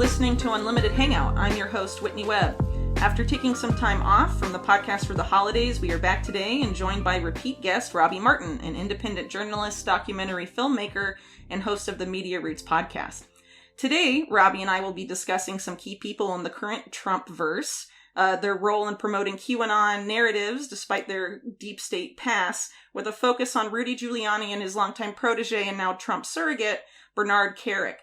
listening to Unlimited Hangout. I'm your host, Whitney Webb. After taking some time off from the podcast for the holidays, we are back today and joined by repeat guest Robbie Martin, an independent journalist, documentary filmmaker, and host of the Media Roots podcast. Today, Robbie and I will be discussing some key people in the current Trump-verse, their role in promoting QAnon narratives despite their deep state past, with a focus on Rudy Giuliani and his longtime protege and now Trump surrogate, Bernard Kerik.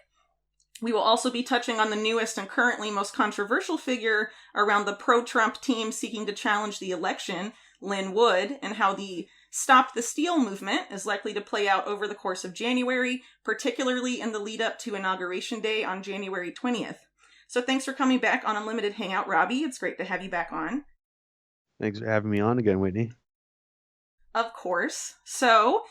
We will also be touching on the newest and currently most controversial figure around the pro-Trump team seeking to challenge the election, Lin Wood, and how the Stop the Steal movement is likely to play out over the course of January, particularly in the lead up to Inauguration Day on January 20th. So thanks for coming back on Unlimited Hangout, Robbie. It's great to have you back on. Thanks for having me on again, Whitney. Of course. So,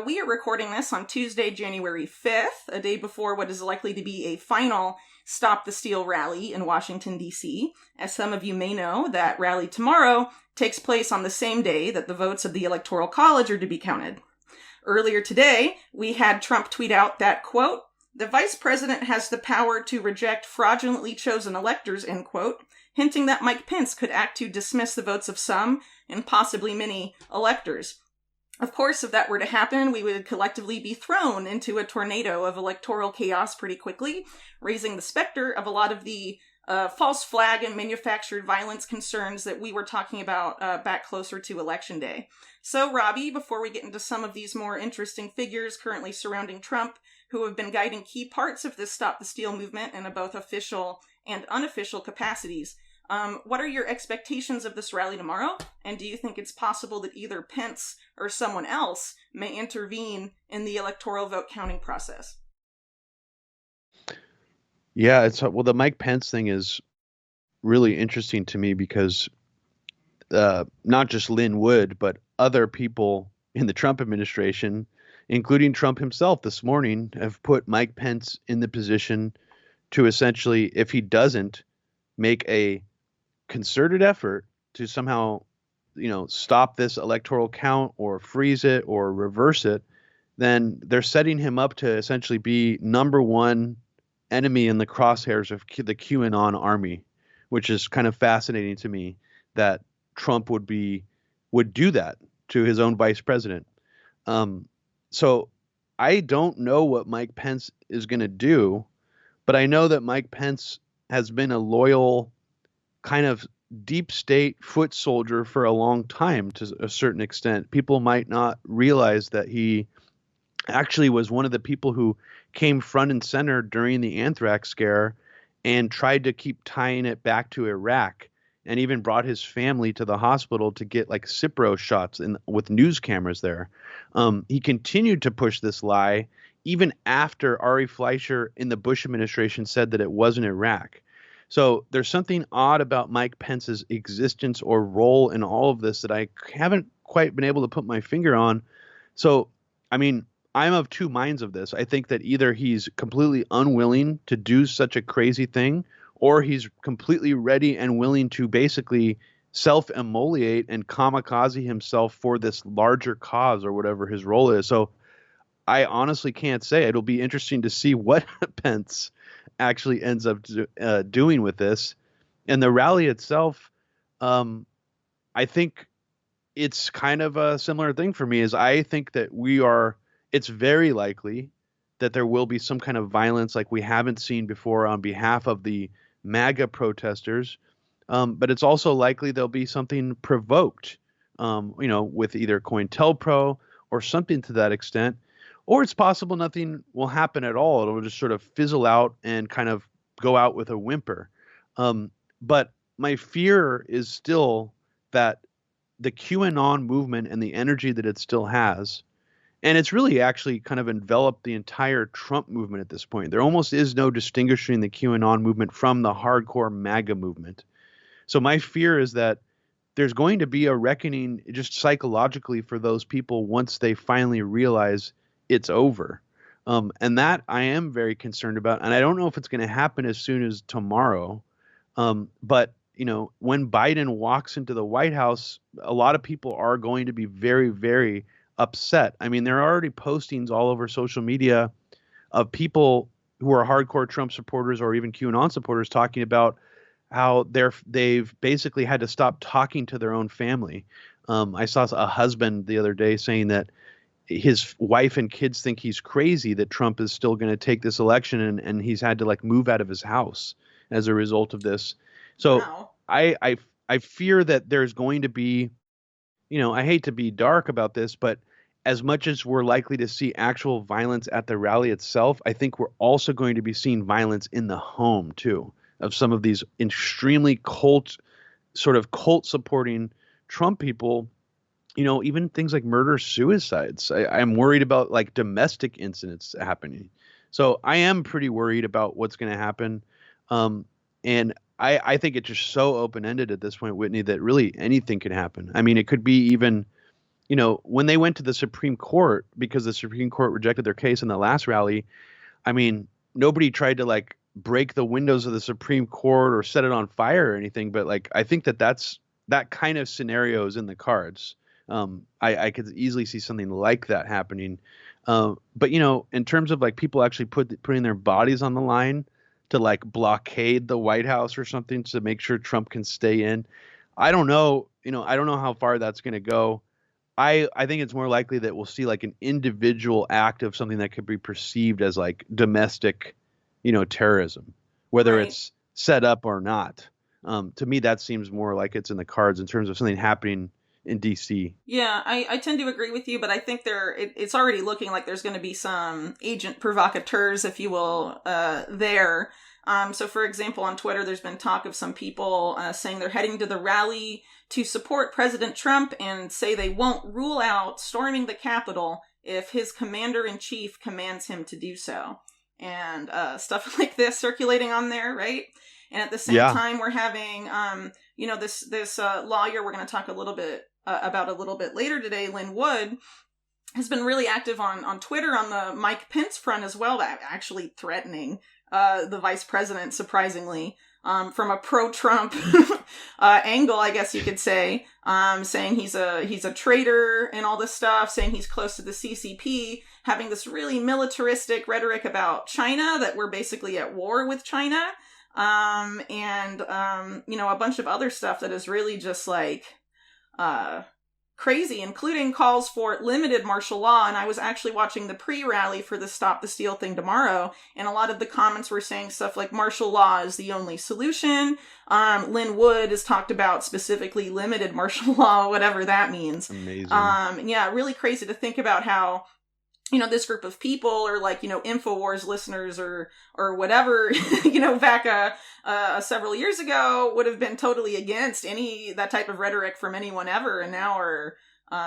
we are recording this on Tuesday, January 5th, a day before what is likely to be a final Stop the Steal rally in Washington, D.C. As some of you may know, that rally tomorrow takes place on the same day that the votes of the Electoral College are to be counted. Earlier today, we had Trump tweet out that, quote, "The vice president has the power to reject fraudulently chosen electors," end quote, hinting that Mike Pence could act to dismiss the votes of some and possibly many electors. Of course, if that were to happen, we would collectively be thrown into a tornado of electoral chaos pretty quickly, raising the specter of a lot of the false flag and manufactured violence concerns that we were talking about back closer to Election Day. So, Robbie, before we get into some of these more interesting figures currently surrounding Trump, who have been guiding key parts of this Stop the Steal movement in both official and unofficial capacities, what are your expectations of this rally tomorrow? And do you think it's possible that either Pence or someone else may intervene in the electoral vote counting process? Yeah, the Mike Pence thing is really interesting to me because not just Lin Wood, but other people in the Trump administration, including Trump himself this morning, have put Mike Pence in the position to essentially, if he doesn't make a concerted effort to somehow, stop this electoral count or freeze it or reverse it, then they're setting him up to essentially be number one enemy in the crosshairs of the QAnon army, which is kind of fascinating to me that Trump would do that to his own vice president. So I don't know what Mike Pence is going to do, but I know that Mike Pence has been a loyal kind of deep state foot soldier for a long time to a certain extent. People might not realize that he actually was one of the people who came front and center during the anthrax scare and tried to keep tying it back to Iraq, and even brought his family to the hospital to get like Cipro shots with news cameras there. He continued to push this lie even after Ari Fleischer in the Bush administration said that it wasn't Iraq. So there's something odd about Mike Pence's existence or role in all of this that I haven't quite been able to put my finger on. So, I mean, I'm of two minds of this. I think that either he's completely unwilling to do such a crazy thing, or he's completely ready and willing to basically self-immolate and kamikaze himself for this larger cause or whatever his role is. So I honestly can't say. It'll be interesting to see what Pence actually ends up doing with this. And the rally itself, I think it's kind of a similar thing for me. Is I think that it's very likely that there will be some kind of violence like we haven't seen before on behalf of the MAGA protesters. But it's also likely there'll be something provoked, with either COINTELPRO or something to that extent. Or it's possible nothing will happen at all. It'll just sort of fizzle out and kind of go out with a whimper. But my fear is still that the QAnon movement and the energy that it still has, and it's really actually kind of enveloped the entire Trump movement at this point. There almost is no distinguishing the QAnon movement from the hardcore MAGA movement. So my fear is that there's going to be a reckoning just psychologically for those people once they finally realize it's over. And that I am very concerned about. And I don't know if it's going to happen as soon as tomorrow. But, when Biden walks into the White House, a lot of people are going to be very, very upset. I mean, there are already postings all over social media of people who are hardcore Trump supporters or even QAnon supporters talking about how they've basically had to stop talking to their own family. I saw a husband the other day saying that his wife and kids think he's crazy that Trump is still going to take this election, and he's had to like move out of his house as a result of this. So Wow. I fear that there's going to be, I hate to be dark about this, but as much as we're likely to see actual violence at the rally itself, I think we're also going to be seeing violence in the home too, of some of these extremely cult supporting Trump people. Even things like murder suicides. I'm worried about like domestic incidents happening. So I am pretty worried about what's going to happen. And I think it's just so open ended at this point, Whitney, that really anything could happen. I mean, it could be even, when they went to the Supreme Court because the Supreme Court rejected their case in the last rally. I mean, nobody tried to like break the windows of the Supreme Court or set it on fire or anything. But like, I think that kind of scenario is in the cards. I could easily see something like that happening. But in terms of like people actually putting their bodies on the line to like blockade the White House or something to make sure Trump can stay in, I don't know. I don't know how far that's going to go. I think it's more likely that we'll see like an individual act of something that could be perceived as like domestic, terrorism, whether Right. it's set up or not. To me, that seems more like it's in the cards in terms of something happening in DC. Yeah, I tend to agree with you, but I think it's already looking like there's going to be some agent provocateurs, if you will, there. So, for example, on Twitter, there's been talk of some people saying they're heading to the rally to support President Trump and say they won't rule out storming the Capitol if his commander-in-chief commands him to do so. And stuff like this circulating on there, right? And at the same time, we're having, this lawyer we're going to talk a little bit about a little bit later today, Lynn Wood, has been really active on Twitter on the Mike Pence front as well, actually threatening the vice president, surprisingly, from a pro-Trump angle, I guess you could say, saying he's a traitor and all this stuff, saying he's close to the CCP, having this really militaristic rhetoric about China, that we're basically at war with China, and a bunch of other stuff that is really just like crazy, including calls for limited martial law. And I was actually watching the pre-rally for the Stop the Steal thing tomorrow, and a lot of the comments were saying stuff like martial law is the only solution. Lynn Wood has talked about specifically limited martial law, whatever that means. Amazing. Yeah, really crazy to think about how this group of people, or like, InfoWars listeners or whatever, back several years ago would have been totally against that type of rhetoric from anyone ever. And now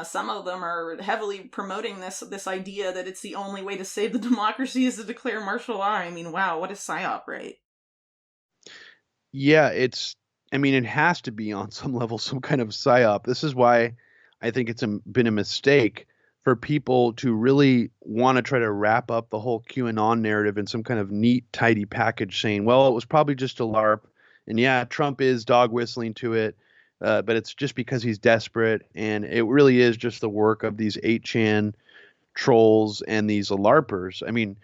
some of them are heavily promoting this idea that it's the only way to save the democracy is to declare martial law. I mean, wow, what a psyop, right? Yeah, it has to be on some level some kind of psyop. This is why I think it's been a mistake for people to really want to try to wrap up the whole QAnon narrative in some kind of neat, tidy package saying, well, it was probably just a LARP. And yeah, Trump is dog whistling to it, but it's just because he's desperate. And it really is just the work of these 8chan trolls and these LARPers. I mean,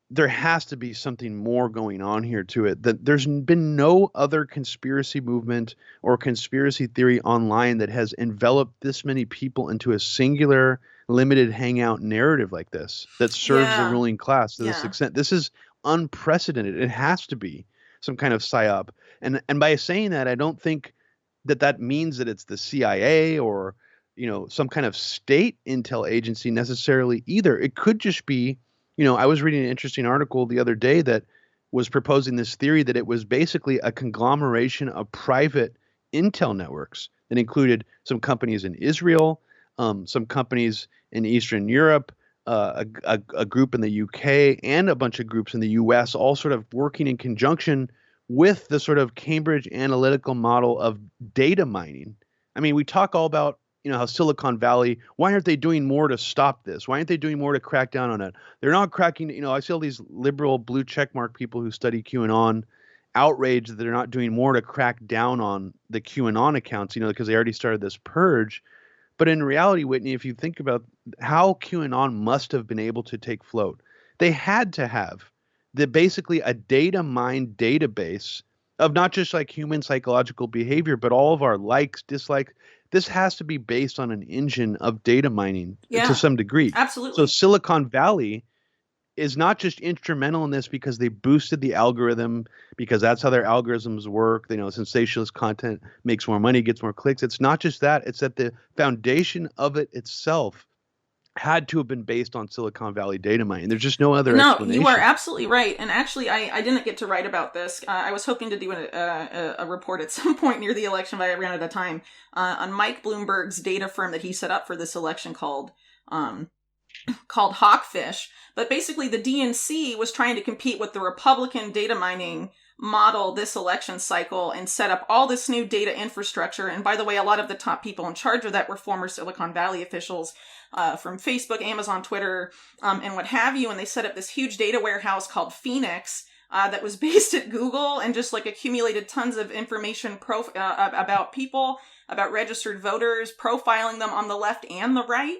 there has to be something more going on here to it. That there's been no other conspiracy movement or conspiracy theory online that has enveloped this many people into a singular limited hangout narrative like this that serves the ruling class to this extent. This is unprecedented. It has to be some kind of psyop. And by saying that, I don't think that means that it's the CIA or, some kind of state intel agency necessarily either. It could just be, I was reading an interesting article the other day that was proposing this theory that it was basically a conglomeration of private intel networks that included some companies in Israel, some companies in Eastern Europe, a group in the UK, and a bunch of groups in the US, all sort of working in conjunction with the sort of Cambridge analytical model of data mining. I mean, we talk all about, how Silicon Valley, why aren't they doing more to stop this? Why aren't they doing more to crack down on it? They're not cracking, I see all these liberal blue checkmark people who study QAnon outraged that they're not doing more to crack down on the QAnon accounts, because they already started this purge. But in reality, Whitney, if you think about how QAnon must have been able to take float, they had to have basically a data mine database of not just like human psychological behavior, but all of our likes, dislikes. This has to be based on an engine of data mining to Yeah, some degree. So absolutely. Silicon Valley is not just instrumental in this because they boosted the algorithm, because that's how their algorithms work. You know, sensationalist content makes more money, gets more clicks. It's not just that, it's that the foundation of it itself had to have been based on Silicon Valley data mining. There's just no other No, you are explanation. absolutely right. And actually, I didn't get to write about this. I was hoping to do a report at some point near the election, but I ran out of time. On Mike Bloomberg's data firm that he set up for this election um, called Hawkfish. But basically, the DNC was trying to compete with the Republican data mining model this election cycle and set up all this new data infrastructure. And by the way, a lot of the top people in charge of that were former Silicon Valley officials from Facebook, Amazon, Twitter, and what have you. And they set up this huge data warehouse called Phoenix that was based at Google and just like accumulated tons of information about people, about registered voters, profiling them on the left and the right.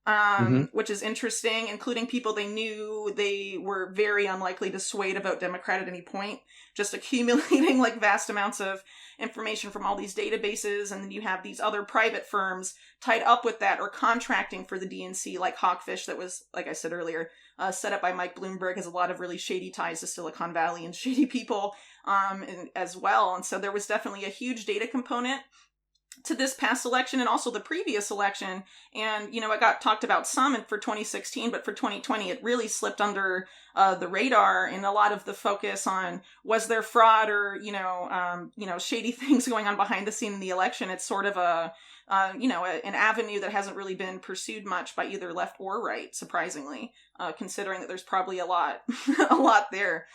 Mm-hmm. Which is interesting, including people they knew they were very unlikely to sway to vote Democrat at any point, just accumulating like vast amounts of information from all these databases. And then you have these other private firms tied up with that or contracting for the DNC, like Hawkfish, that was, like I said earlier, set up by Mike Bloomberg, has a lot of really shady ties to Silicon Valley and shady people as well. And so there was definitely a huge data component to this past election and also the previous election. And, you know, it got talked about some for 2016, but for 2020, it really slipped under the radar. And a lot of the focus on was there fraud or, shady things going on behind the scene in the election. It's sort of an avenue that hasn't really been pursued much by either left or right, surprisingly, considering that there's probably a lot, a lot there.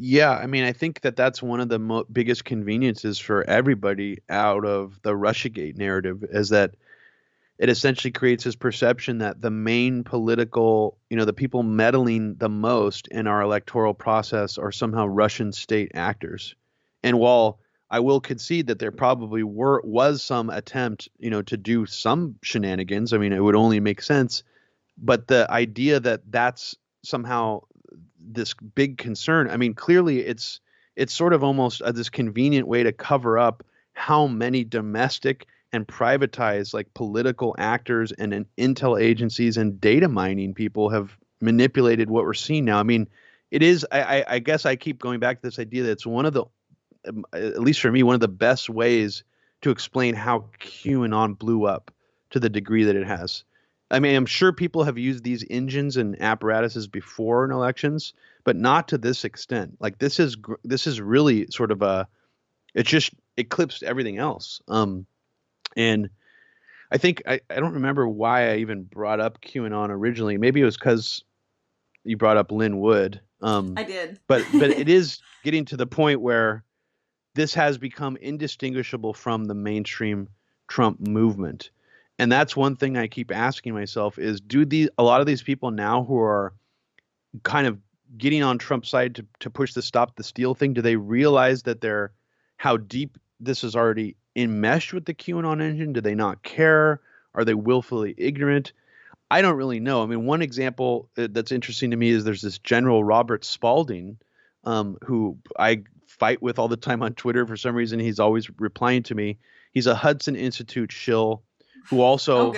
Yeah, I mean, I think that that's one of the biggest conveniences for everybody out of the Russiagate narrative is that it essentially creates this perception that the main political, the people meddling the most in our electoral process are somehow Russian state actors. And while I will concede that there probably was some attempt, to do some shenanigans, I mean, it would only make sense. But the idea that that's somehow this big concern. I mean, clearly it's sort of almost this convenient way to cover up how many domestic and privatized like political actors and intel agencies and data mining people have manipulated what we're seeing now. I mean, it is, I guess I keep going back to this idea that it's one of the, at least for me, one of the best ways to explain how QAnon blew up to the degree that it has. I mean, I'm sure people have used these engines and apparatuses before in elections, but not to this extent. Like this is really sort of it just eclipsed everything else. And I think I don't remember why I even brought up QAnon originally. Maybe it was because you brought up Lynn Wood. I did. But it is getting to the point where this has become indistinguishable from the mainstream Trump movement. And that's one thing I keep asking myself is, a lot of these people now who are kind of getting on Trump's side to push the stop the steal thing, do they realize that how deep this is already enmeshed with the QAnon engine? Do they not care? Are they willfully ignorant? I don't really know. I mean, one example that's interesting to me is there's this General Robert Spalding, who I fight with all the time on Twitter. For some reason, he's always replying to me. He's a Hudson Institute shill who also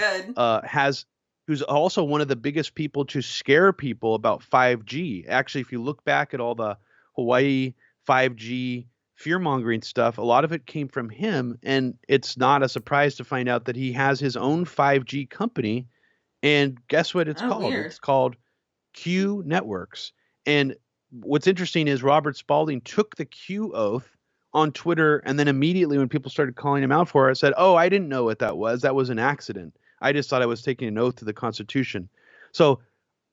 who's also one of the biggest people to scare people about 5G. Actually, if you look back at all the Hawaii 5G fear-mongering stuff, a lot of it came from him, and it's not a surprise to find out that he has his own 5G company, and guess what it's called? Weird. It's called Q Networks. And what's interesting is Robert Spalding took the Q oath on Twitter, and then immediately when people started calling him out for it, said, "Oh, I didn't know what that was. That was an accident. I just thought I was taking an oath to the Constitution." So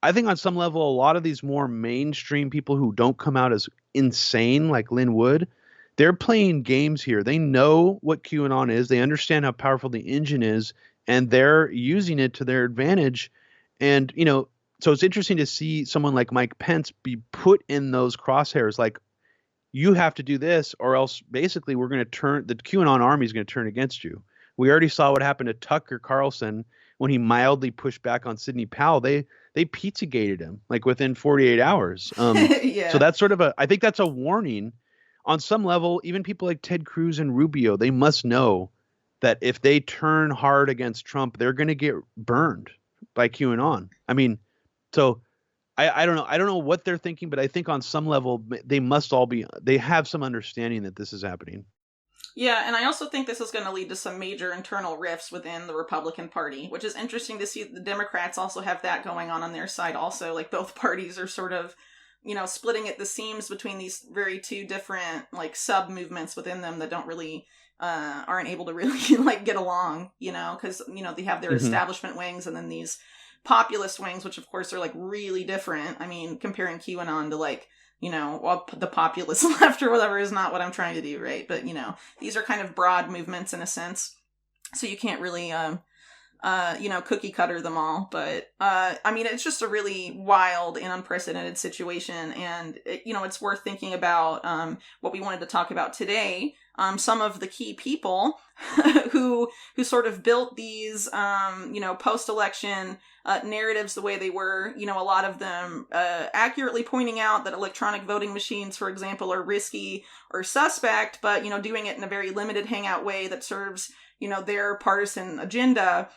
I think on some level, a lot of these more mainstream people who don't come out as insane like Lynn Wood, they're playing games here. They know what QAnon is. They understand how powerful the engine is, and they're using it to their advantage. And, so it's interesting to see someone like Mike Pence be put in those crosshairs, like, you have to do this or else basically we're going to turn, the QAnon army is going to turn against you. We already saw what happened to Tucker Carlson when he mildly pushed back on Sidney Powell. They Pizzagated him like within 48 hours. So Yeah. that's I think that's a warning on some level. Even people like Ted Cruz and Rubio, they must know that if they turn hard against Trump, they're going to get burned by QAnon. I mean, so I don't know. I don't know what they're thinking, but I think on some level they have some understanding that this is happening. Yeah, and I also think this is going to lead to some major internal rifts within the Republican Party, which is interesting to see. The Democrats also have that going on their side also. Like, both parties are sort of, splitting at the seams between these very two different, like, sub-movements within them that don't really, aren't able to really, like, get along, because, they have their establishment wings and then these populist wings, which, of course, are, like, really different. I mean, comparing QAnon to, like, well, the populist left or whatever is not what I'm trying to do, right? But, these are kind of broad movements in a sense. So you can't really, cookie cutter them all. But, I mean, it's just a really wild and unprecedented situation. And, it's worth thinking about what we wanted to talk about today. Some of the key people who sort of built these, post-election narratives the way they were, a lot of them accurately pointing out that electronic voting machines, for example, are risky or suspect, but, doing it in a very limited hangout way that serves, their partisan agenda,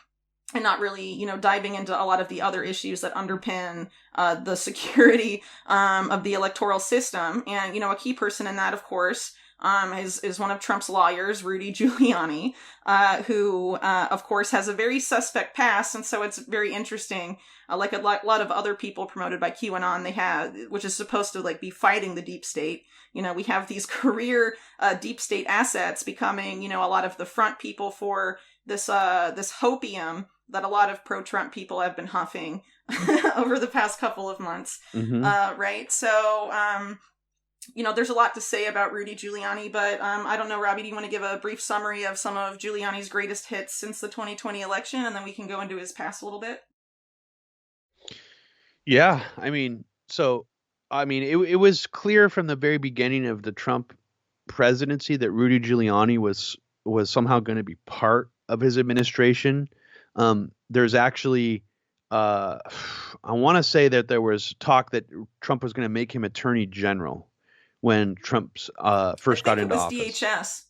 and not really, diving into a lot of the other issues that underpin the security of the electoral system. And, a key person in that, of course, is one of Trump's lawyers, Rudy Giuliani, who, of course, has a very suspect past. And so it's very interesting. Like a lot of other people promoted by QAnon, they have, which is supposed to like be fighting the deep state. We have these career deep state assets becoming, a lot of the front people for this hopium that a lot of pro-Trump people have been huffing over the past couple of months. Right. So, there's a lot to say about Rudy Giuliani, but I don't know, Robbie, do you want to give a brief summary of some of Giuliani's greatest hits since the 2020 election, and then we can go into his past a little bit? Yeah, I mean, it was clear from the very beginning of the Trump presidency that Rudy Giuliani was somehow going to be part of his administration. There's actually, I want to say that there was talk that Trump was going to make him attorney general when Trump's first got into office. I think it was DHS,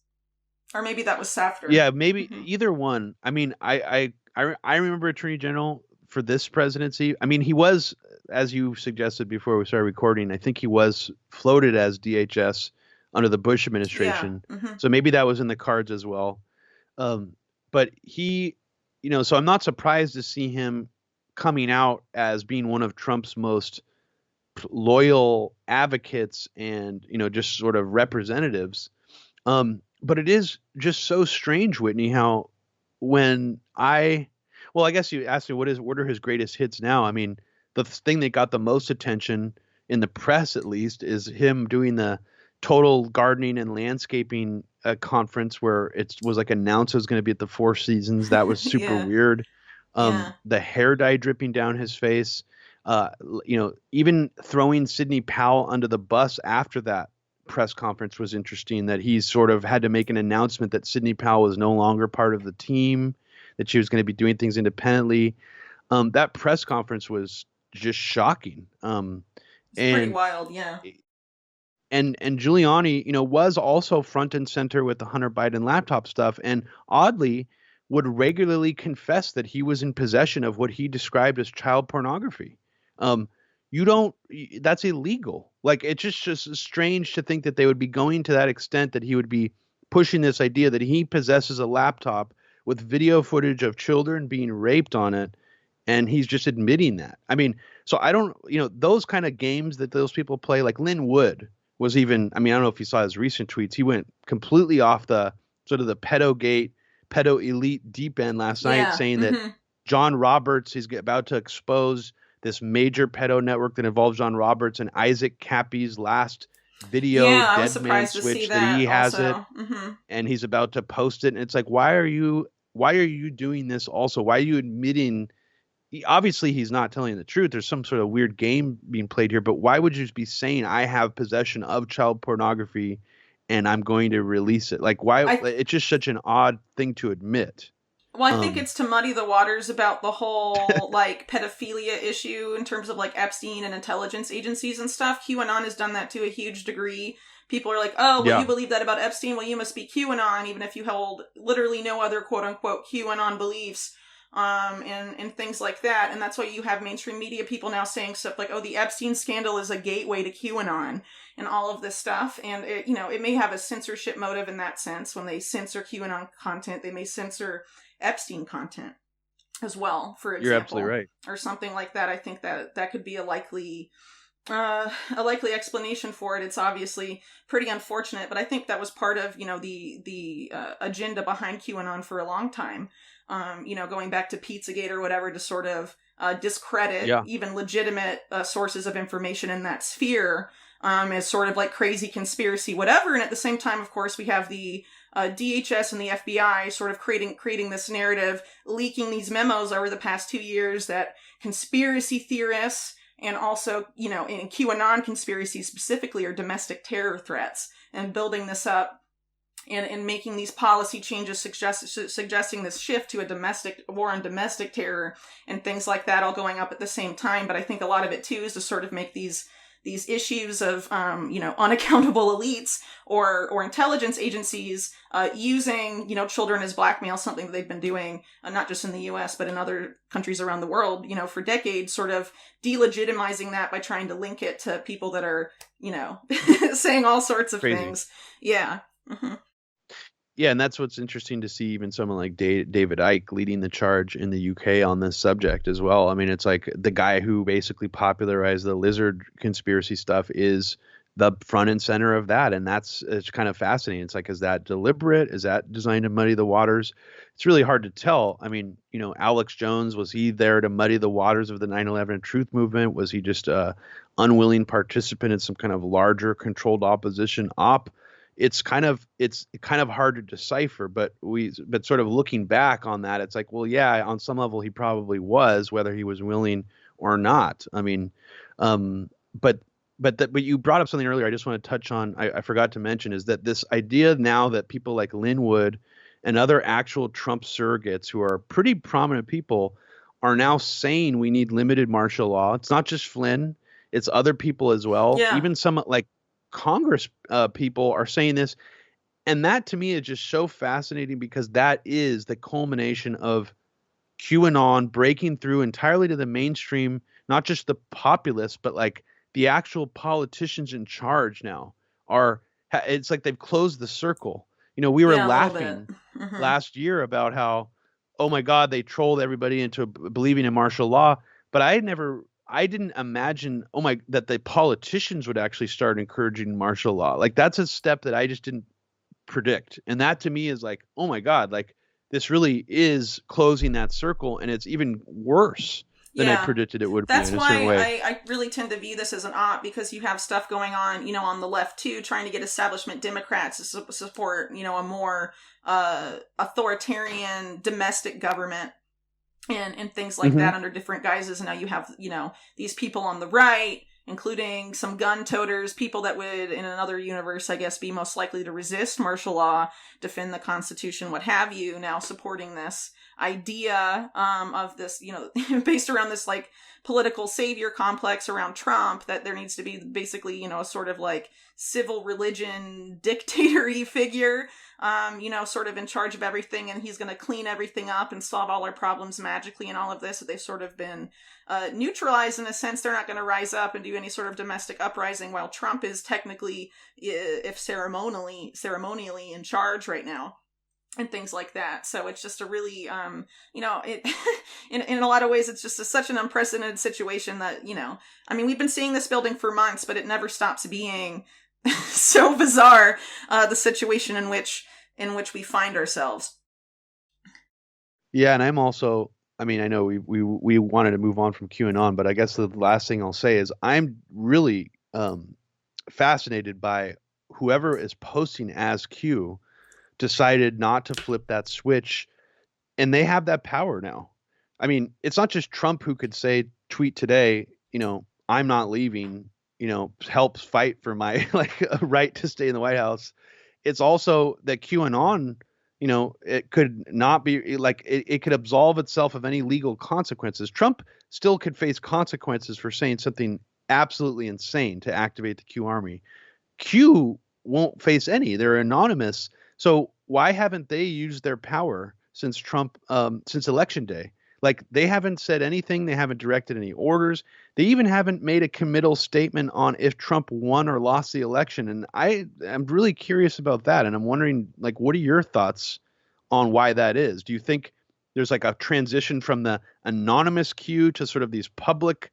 or maybe that was Safter. Yeah, maybe either one. I mean, I remember attorney general for this presidency. I mean, he was, as you suggested before we started recording, I think he was floated as DHS under the Bush administration. Yeah. So maybe that was in the cards as well. But he, so I'm not surprised to see him coming out as being one of Trump's most loyal advocates and, just sort of representatives. But it is just so strange, Whitney, how I guess you asked me what are his greatest hits now. I mean, the thing that got the most attention in the press, at least, is him doing the total gardening and landscaping conference where it was like announced it was going to be at the Four Seasons. That was super weird. The hair dye dripping down his face. Even throwing Sidney Powell under the bus after that press conference was interesting, that he sort of had to make an announcement that Sidney Powell was no longer part of the team, that she was going to be doing things independently. That press conference was just shocking. It's pretty wild. Yeah. And Giuliani, was also front and center with the Hunter Biden laptop stuff, and oddly would regularly confess that he was in possession of what he described as child pornography. That's illegal. Like, it's just strange to think that they would be going to that extent, that he would be pushing this idea that he possesses a laptop with video footage of children being raped on it, and he's just admitting that. I mean, so I don't, those kind of games that those people play, like Lin Wood was even, I mean, I don't know if you saw his recent tweets, he went completely off the sort of the pedo elite deep end last night, saying that John Roberts, he's about to expose this major pedo network that involves John Roberts, and Isaac Cappy's last video, Dead Man Switch, that he has it, and he's about to post it. And it's like, why are you doing this also? Why are you admitting, obviously he's not telling the truth, there's some sort of weird game being played here, but why would you be saying I have possession of child pornography and I'm going to release it. Like, why? I It's just such an odd thing to admit. Well, I think it's to muddy the waters about the whole, like, pedophilia issue in terms of, like, Epstein and intelligence agencies and stuff. QAnon has done that to a huge degree. People are like, oh, well, Yeah. you believe that about Epstein? Well, you must be QAnon, even if you hold literally no other quote-unquote QAnon beliefs, and things like that. And that's why you have mainstream media people now saying stuff like, oh, the Epstein scandal is a gateway to QAnon and all of this stuff. And, it may have a censorship motive in that sense. When they censor QAnon content, they may censor Epstein content as well, for example. You're absolutely right. Or something like that. I think that could be a likely explanation for it. It's obviously pretty unfortunate, but I think that was part of, the agenda behind QAnon for a long time. Going back to Pizzagate or whatever, to sort of discredit even legitimate sources of information in that sphere as sort of like crazy conspiracy, whatever. And at the same time, of course, we have the DHS and the FBI sort of creating this narrative, leaking these memos over the past 2 years that conspiracy theorists and also, in QAnon conspiracies specifically, are domestic terror threats, and building this up and making these policy changes suggesting this shift to a domestic war on domestic terror and things like that all going up at the same time. But I think a lot of it too is to sort of make these issues of, unaccountable elites or intelligence agencies using, children as blackmail, something that they've been doing, not just in the U.S., but in other countries around the world, for decades, sort of delegitimizing that by trying to link it to people that are, saying all sorts of Crazy things. Yeah. Mm-hmm. Yeah, and that's what's interesting to see, even someone like David Icke leading the charge in the UK on this subject as well. I mean, it's like the guy who basically popularized the lizard conspiracy stuff is the front and center of that. And it's kind of fascinating. It's like, is that deliberate? Is that designed to muddy the waters? It's really hard to tell. I mean, Alex Jones, was he there to muddy the waters of the 9/11 truth movement? Was he just a unwilling participant in some kind of larger controlled opposition op? It's kind of hard to decipher, but sort of looking back on that, it's like, well, yeah, on some level he probably was, whether he was willing or not. I mean, but you brought up something earlier I just want to touch on. I forgot to mention, is that this idea now that people like Lin Wood and other actual Trump surrogates who are pretty prominent people are now saying we need limited martial law. It's not just Flynn, it's other people as well. Yeah. Even some like Congress people are saying this. And that to me is just so fascinating, because that is the culmination of QAnon breaking through entirely to the mainstream, not just the populace, but like the actual politicians in charge now it's like they've closed the circle. We were laughing last year about how, oh my God, they trolled everybody into believing in martial law. But I didn't imagine, that the politicians would actually start encouraging martial law. Like, that's a step that I just didn't predict. And that to me is like, oh my God, like this really is closing that circle, and it's even worse than I predicted it would be in a certain way. That's why I really tend to view this as an op, because you have stuff going on, on the left too, trying to get establishment Democrats to support, a more authoritarian domestic government. And things like that under different guises. And now you have, these people on the right, including some gun toters, people that would, in another universe, I guess, be most likely to resist martial law, defend the Constitution, what have you, now supporting this idea of this, based around this, like, political savior complex around Trump, that there needs to be basically, a sort of, like, civil religion dictator-y figure, sort of in charge of everything, and he's going to clean everything up and solve all our problems magically and all of this. They've sort of been neutralized in a sense. They're not going to rise up and do any sort of domestic uprising, while Trump is technically, if ceremonially in charge right now. And things like that. So it's just a really, it in a lot of ways, it's just such an unprecedented situation that, we've been seeing this building for months, but it never stops being so bizarre, the situation in which we find ourselves. Yeah, and I'm also, I know we wanted to move on from QAnon, but I guess the last thing I'll say is I'm really fascinated by whoever is posting as Q decided not to flip that switch, and they have that power now. It's not just Trump who could tweet today, I'm not leaving, helps fight for my right to stay in the White House. it's also that QAnon, it could not be like it could absolve itself of any legal consequences. Trump still could face consequences for saying something absolutely insane to activate the Q army. Q won't face any. They're anonymous. So why haven't they used their power since since election day? Like they haven't said anything. They haven't directed any orders. They even haven't made a committal statement on if Trump won or lost the election. And I'm really curious about that. And I'm wondering, like, what are your thoughts on why that is? Do you think there's like a transition from the anonymous Q to sort of these public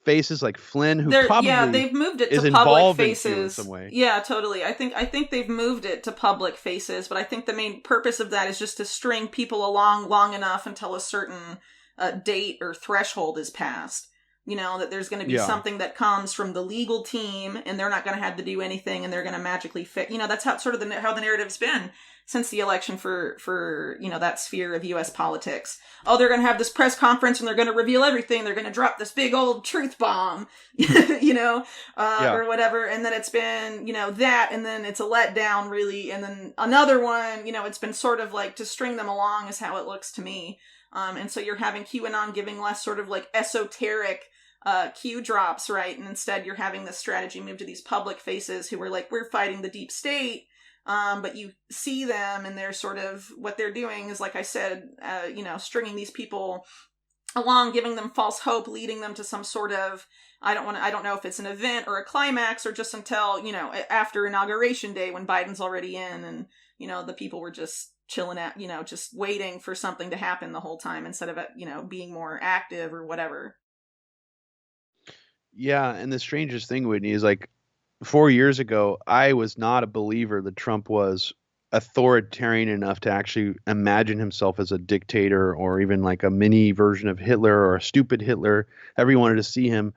faces like Flynn, who probably they've moved it is to public involved in Q in faces. some way? Yeah, totally. I think they've moved it to public faces, but I think the main purpose of that is just to string people along long enough until a certain date or threshold is passed. That there's going to be something that comes from the legal team, and they're not going to have to do anything, and they're going to magically fit. That's how sort of how the narrative's been since the election for that sphere of U.S. politics. Oh, they're going to have this press conference, and they're going to reveal everything. They're going to drop this big old truth bomb, or whatever. And then it's been that, and then it's a letdown, really, and then another one. It's been sort of like to string them along is how it looks to me. And so you're having QAnon giving less sort of like esoteric Q drops, right? And instead you're having this strategy move to these public faces who are like, we're fighting the deep state. But you see them and they're sort of, what they're doing is, like I said, stringing these people along, giving them false hope, leading them to some sort of, I don't know if it's an event or a climax or just until, after Inauguration Day when Biden's already in and, the people were just chilling at, just waiting for something to happen the whole time instead of, being more active or whatever. Yeah. And the strangest thing, Whitney, is like 4 years ago, I was not a believer that Trump was authoritarian enough to actually imagine himself as a dictator or even like a mini version of Hitler or a stupid Hitler. Everyone wanted to see him.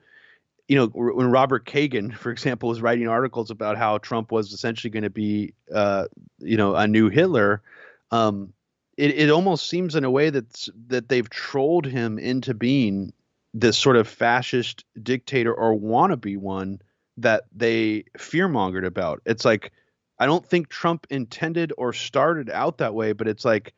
When Robert Kagan, for example, was writing articles about how Trump was essentially going to be, a new Hitler, it almost seems in a way that they've trolled him into being this sort of fascist dictator or wannabe one that they fearmongered about. It's like, I don't think Trump intended or started out that way, but it's like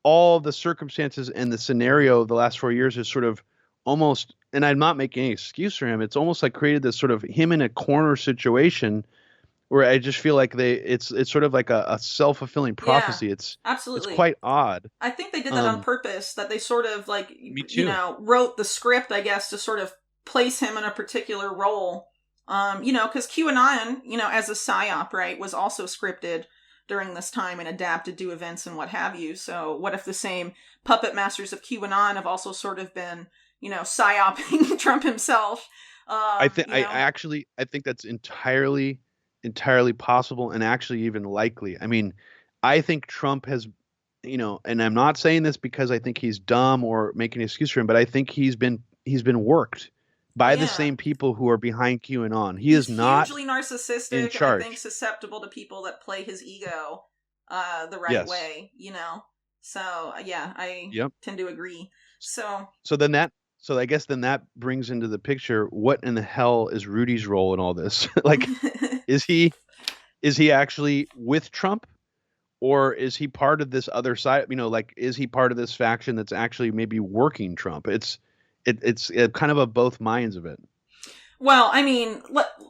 all the circumstances and the scenario of the last 4 years is sort of almost, and I'm not making any excuse for him, it's almost like created this sort of him in a corner situation where I just feel like it's sort of like a self-fulfilling prophecy. Yeah, It's absolutely. quite odd. I think they did that on purpose, that they sort of like, Me too. Wrote the script, I guess, to sort of place him in a particular role. Because QAnon, as a psyop, right, was also scripted during this time and adapted to events and what have you. So what if the same puppet masters of QAnon have also sort of been, psyoping Trump himself? I think that's entirely possible and actually even likely. I mean, I think Trump has, and I'm not saying this because I think he's dumb or making an excuse for him, but I think he's been worked by the same people who are behind QAnon. He's not hugely narcissistic in charge. and I think susceptible to people that play his ego the right way, So yeah, I tend to agree. So I guess then that brings into the picture, what in the hell is Rudy's role in all this? Like, is he actually with Trump, or is he part of this other side? Like, is he part of this faction that's actually maybe working Trump? It's kind of a both minds of it. Well, I mean,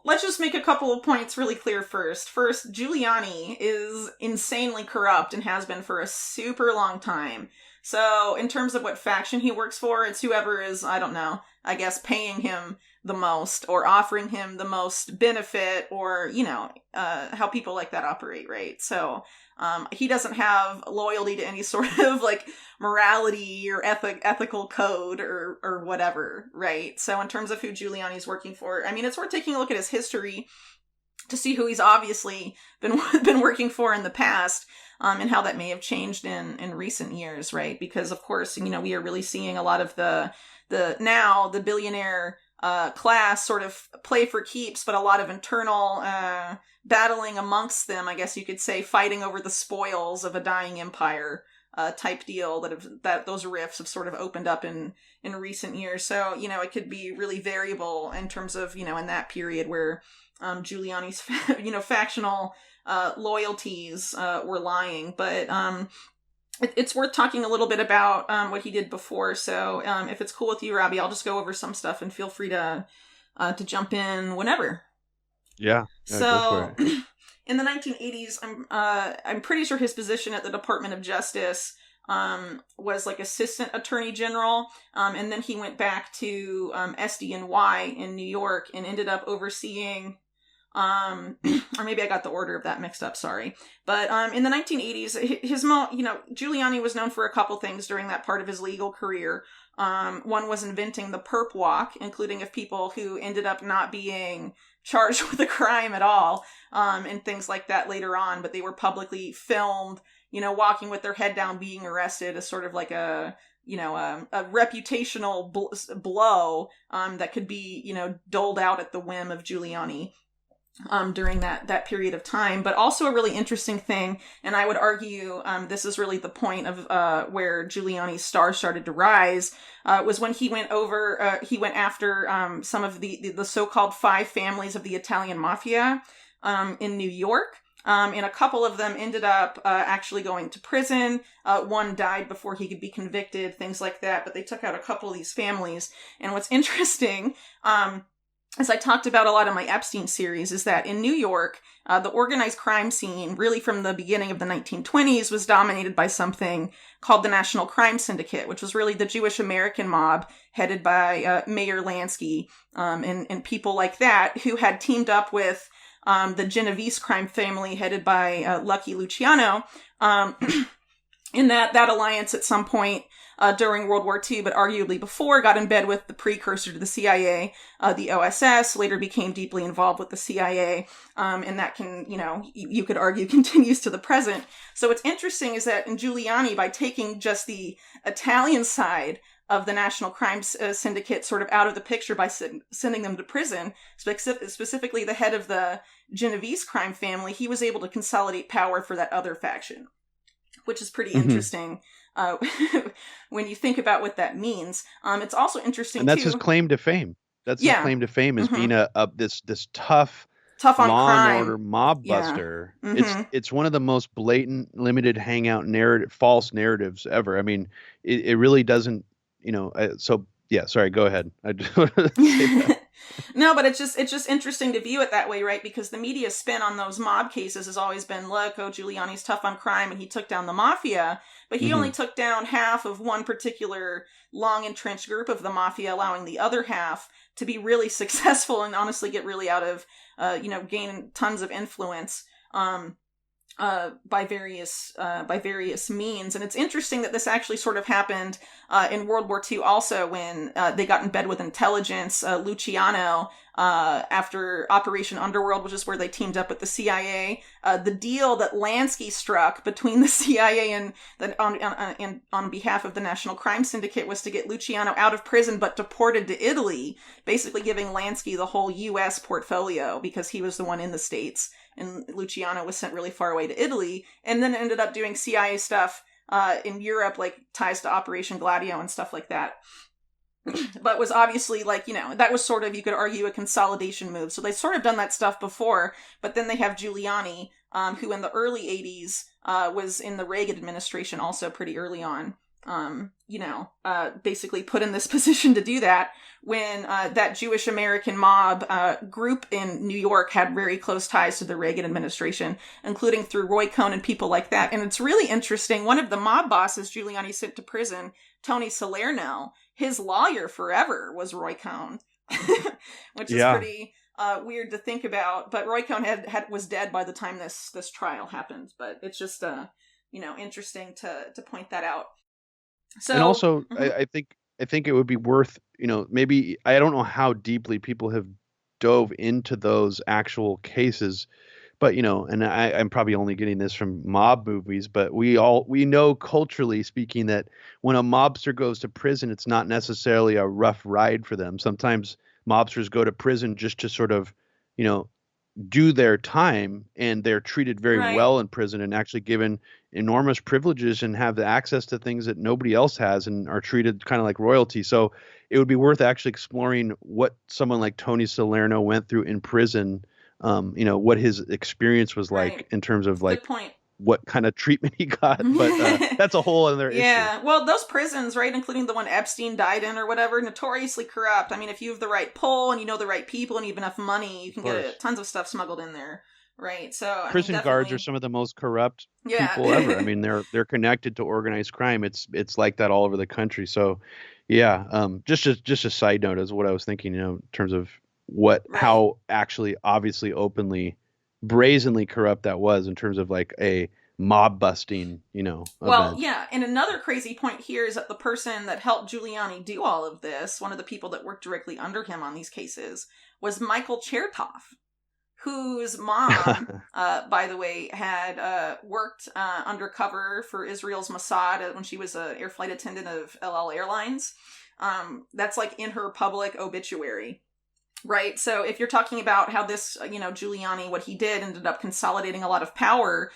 let's just make a couple of points really clear first. First, Giuliani is insanely corrupt and has been for a super long time. So in terms of what faction he works for, it's whoever is, I don't know, I guess paying him the most or offering him the most benefit or, how people like that operate, right? So he doesn't have loyalty to any sort of like morality or ethical code or whatever, right? So in terms of who Giuliani's working for, I mean, it's worth taking a look at his history to see who he's obviously been working for in the past, and how that may have changed in recent years, right? Because of course, we are really seeing a lot of the billionaire class sort of play for keeps, but a lot of internal battling amongst them, I guess you could say, fighting over the spoils of a dying empire. type deal that those rifts have sort of opened up in recent years. So, it could be really variable in terms of, in that period where Giuliani's, factional loyalties were lying. But it's worth talking a little bit about what he did before. So if it's cool with you, Robbie, I'll just go over some stuff and feel free to jump in whenever. Yeah. So in the 1980s, I'm pretty sure his position at the Department of Justice was like assistant attorney general, and then he went back to SDNY in New York and ended up overseeing, or maybe I got the order of that mixed up, sorry. But in the 1980s, Giuliani was known for a couple things during that part of his legal career. One was inventing the perp walk, including of people who ended up not being charged with a crime at all, and things like that later on, but they were publicly filmed, walking with their head down, being arrested as sort of like a reputational blow that could be, doled out at the whim of Giuliani during that period of time. But also a really interesting thing, and I would argue this is really the point of where Giuliani's star started to rise, was when he went after some of the so-called 5 families of the Italian mafia in New York. And a couple of them ended up actually going to prison. One died before he could be convicted, things like that. But they took out a couple of these families. And what's interesting, as I talked about a lot in my Epstein series, is that in New York, the organized crime scene, really from the beginning of the 1920s, was dominated by something called the National Crime Syndicate, which was really the Jewish American mob headed by Mayor Lansky and people like that, who had teamed up with the Genovese crime family headed by Lucky Luciano. In that alliance at some point during World War II, but arguably before, got in bed with the precursor to the CIA, the OSS, later became deeply involved with the CIA, and that can, you could argue continues to the present. So what's interesting is that in Giuliani, by taking just the Italian side of the National Crime Syndicate sort of out of the picture by sending them to prison, specifically the head of the Genovese crime family, he was able to consolidate power for that other faction, which is pretty interesting when you think about what that means. It's also interesting, and that's too. his claim to fame. That's his claim to fame, is being this tough on law crime and order mob buster. It's one of the most blatant, limited hangout false narratives ever. I mean, it really doesn't, so yeah, sorry, go ahead. I just wanted to say that. No, but it's just interesting to view it that way, right? Because the media spin on those mob cases has always been, look, Giuliani's tough on crime and he took down the mafia, but he only took down half of one particular long entrenched group of the mafia, allowing the other half to be really successful and honestly get really out of, gain tons of influence. By various means. And it's interesting that this actually sort of happened in World War II also, when they got in bed with intelligence. Luciano, after Operation Underworld, which is where they teamed up with the CIA, the deal that Lansky struck between the CIA and on behalf of the National Crime Syndicate was to get Luciano out of prison but deported to Italy, basically giving Lansky the whole U.S. portfolio because he was the one in the States. And Luciano was sent really far away to Italy, and then ended up doing CIA stuff in Europe, like ties to Operation Gladio and stuff like that. But was obviously that was sort of, you could argue, a consolidation move. So they've sort of done that stuff before, but then they have Giuliani, who in the early 80s was in the Reagan administration also pretty early on. Basically put in this position to do that when that Jewish American mob group in New York had very close ties to the Reagan administration, including through Roy Cohn and people like that. And it's really interesting. One of the mob bosses Giuliani sent to prison, Tony Salerno, his lawyer forever was Roy Cohn, which is pretty weird to think about. But Roy Cohn was dead by the time this trial happened. But it's just interesting to point that out. So, and also, I think it would be worth, maybe, I don't know how deeply people have dove into those actual cases, but, and I'm probably only getting this from mob movies, but we know culturally speaking that when a mobster goes to prison, it's not necessarily a rough ride for them. Sometimes mobsters go to prison just to sort of, do their time, and they're treated very Right. well in prison and actually given enormous privileges and have the access to things that nobody else has and are treated kind of like royalty. So it would be worth actually exploring what someone like Tony Salerno went through in prison. What his experience was like Right. in terms of Good like point. what kind of treatment he got. But that's a whole other issue. Yeah, well, those prisons, right, including the one Epstein died in or whatever, notoriously corrupt. I mean, if you have the right pull and you know the right people and you have enough money, you Of can get course. tons of stuff smuggled in there, right? So, I mean, Prison guards are definitely, some of the most corrupt people ever. I yeah. mean, they're connected to organized crime. It's like that all over the country. So, yeah. Just a side note is what I was thinking. In terms of Right. how actually, obviously, openly, brazenly corrupt that was in terms of like a mob busting, Well, event. yeah, and another crazy point here is that the person that helped Giuliani do all of this, one of the people that worked directly under him on these cases, was Michael Chertoff, whose mom, by the way, had worked undercover for Israel's Mossad when she was an air flight attendant of El Al Airlines. That's like in her public obituary. Right. So if you're talking about how this, Giuliani, what he did ended up consolidating a lot of power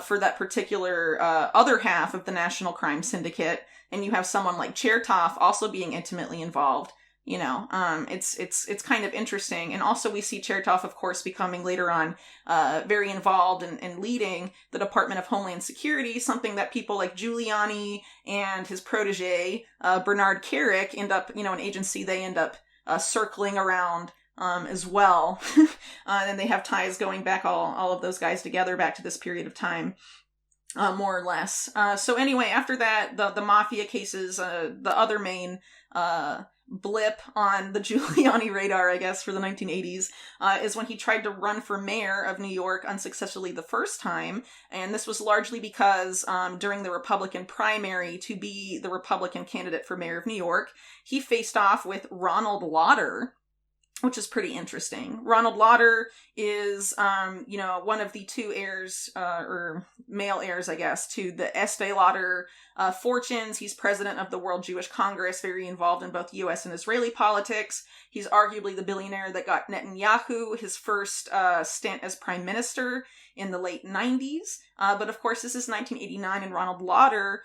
for that particular other half of the national crime syndicate, and you have someone like Chertoff also being intimately involved, it's kind of interesting. And also we see Chertoff, of course, becoming later on very involved in leading the Department of Homeland Security, something that people like Giuliani and his protege, Bernard Kerik, end up, an agency they end up circling around as well. And they have ties going back all of those guys together back to this period of time. More or less. So anyway, after that, the mafia cases, the other main blip on the Giuliani radar, I guess, for the 1980s, is when he tried to run for mayor of New York unsuccessfully the first time. And this was largely because during the Republican primary to be the Republican candidate for mayor of New York, he faced off with Ronald Lauder, which is pretty interesting. Ronald Lauder is, one of the two heirs, or male heirs, I guess, to the Estee Lauder fortunes. He's president of the World Jewish Congress, very involved in both U.S. and Israeli politics. He's arguably the billionaire that got Netanyahu his first stint as prime minister in the late 90s. But of course, this is 1989, and Ronald Lauder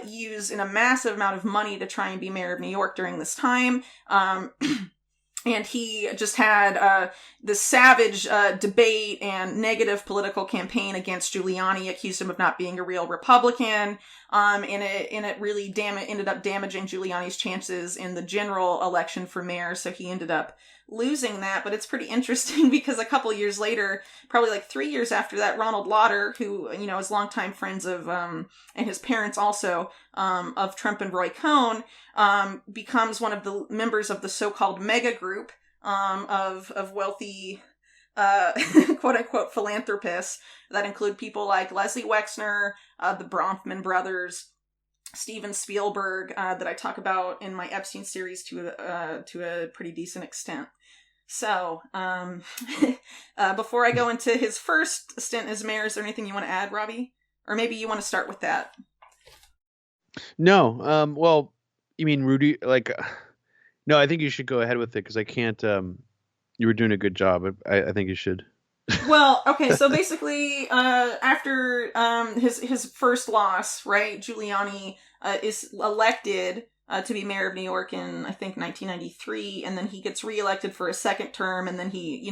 used in a massive amount of money to try and be mayor of New York during this time. And he just had this savage debate and negative political campaign against Giuliani, accused him of not being a real Republican, and it really ended up damaging Giuliani's chances in the general election for mayor. So he ended up losing that. But it's pretty interesting because a couple years later, probably like 3 years after that, Ronald Lauder, who is longtime friends of and his parents also of Trump and Roy Cohn, becomes one of the members of the so-called mega group of wealthy, quote unquote, philanthropists that include people like Leslie Wexner, the Bronfman brothers, Steven Spielberg, that I talk about in my Epstein series to a pretty decent extent. So, before I go into his first stint as mayor, is there anything you want to add, Robbie? Or maybe you want to start with that? No. Well, you mean Rudy? Like, no, I think you should go ahead with it because I can't. You were doing a good job. I think you should. Well, okay, so basically, after his first loss, right, Giuliani is elected to be mayor of New York in, I think, 1993, and then he gets reelected for a second term, and then he,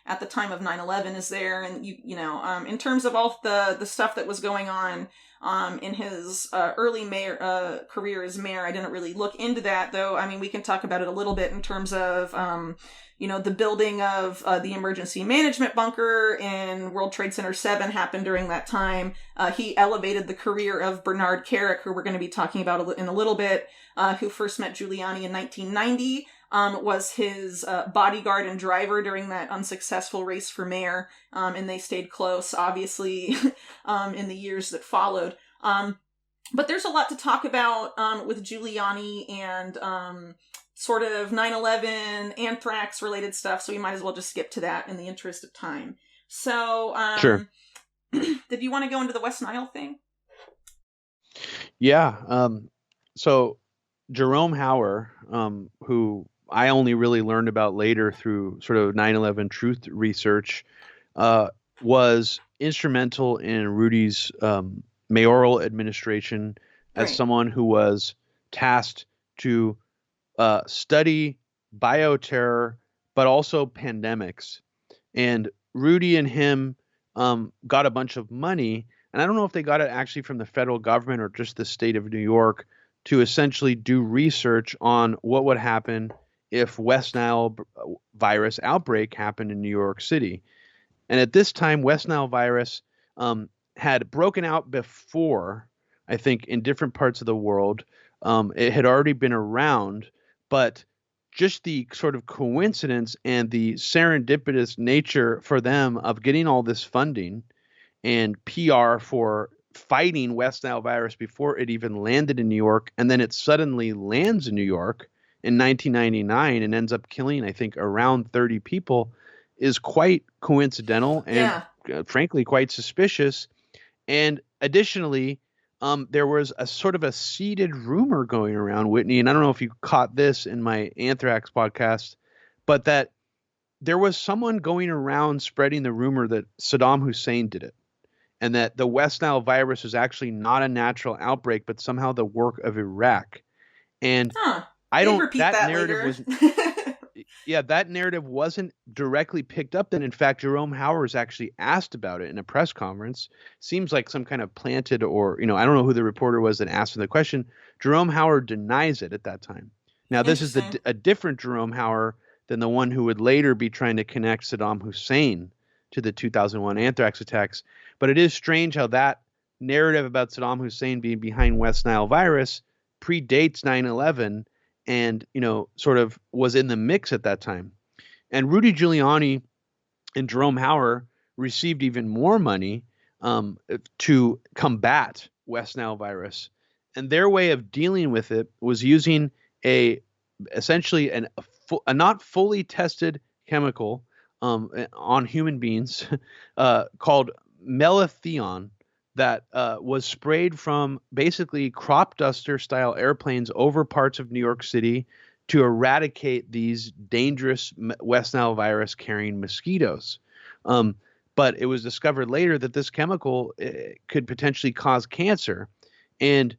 at the time of 9/11 is there, and in terms of all the stuff that was going on in his early mayor career as mayor, I didn't really look into that, though. I mean, we can talk about it a little bit in terms of the building of the emergency management bunker in World Trade Center 7 happened during that time. He elevated the career of Bernard Kerik, who we're going to be talking about in a little bit, who first met Giuliani in 1990, was his bodyguard and driver during that unsuccessful race for mayor, and they stayed close, obviously, in the years that followed. But there's a lot to talk about with Giuliani and sort of 9/11, anthrax related stuff, so we might as well just skip to that in the interest of time. So, Sure. did you want to go into the West Nile thing? Yeah. So Jerome Hauer, who I only really learned about later through sort of 9/11 truth research, was instrumental in Rudy's mayoral administration as Right. someone who was tasked to study bioterror, but also pandemics. And Rudy and him got a bunch of money, and I don't know if they got it actually from the federal government or just the state of New York, to essentially do research on what would happen if West Nile virus outbreak happened in New York City. And at this time, West Nile virus had broken out before, I think, in different parts of the world. It had already been around, but just the sort of coincidence and the serendipitous nature for them of getting all this funding and PR for fighting West Nile virus before it even landed in New York, and then it suddenly lands in New York in 1999 and ends up killing, I think, around 30 people, is quite coincidental and Yeah. frankly quite suspicious. And additionally, there was a sort of a seeded rumor going around, Whitney, and I don't know if you caught this in my Anthrax podcast, but that there was someone going around spreading the rumor that Saddam Hussein did it, and that the West Nile virus was actually not a natural outbreak, but somehow the work of Iraq. And Huh. I They'd don't, repeat that that narrative later. was, yeah, that narrative wasn't directly picked up. Then, in fact, Jerome Hauer was actually asked about it in a press conference. Seems like some kind of planted, or, I don't know who the reporter was that asked him the question. Jerome Hauer denies it at that time. Now, this is Interesting. a different Jerome Hauer than the one who would later be trying to connect Saddam Hussein to the 2001 anthrax attacks. But it is strange how that narrative about Saddam Hussein being behind West Nile virus predates 9/11 and, sort of was in the mix at that time. And Rudy Giuliani and Jerome Hauer received even more money to combat West Nile virus. And their way of dealing with it was using essentially a not fully tested chemical on human beings called melathion, that was sprayed from basically crop duster style airplanes over parts of New York City to eradicate these dangerous West Nile virus carrying mosquitoes. But it was discovered later that this chemical could potentially cause cancer. And,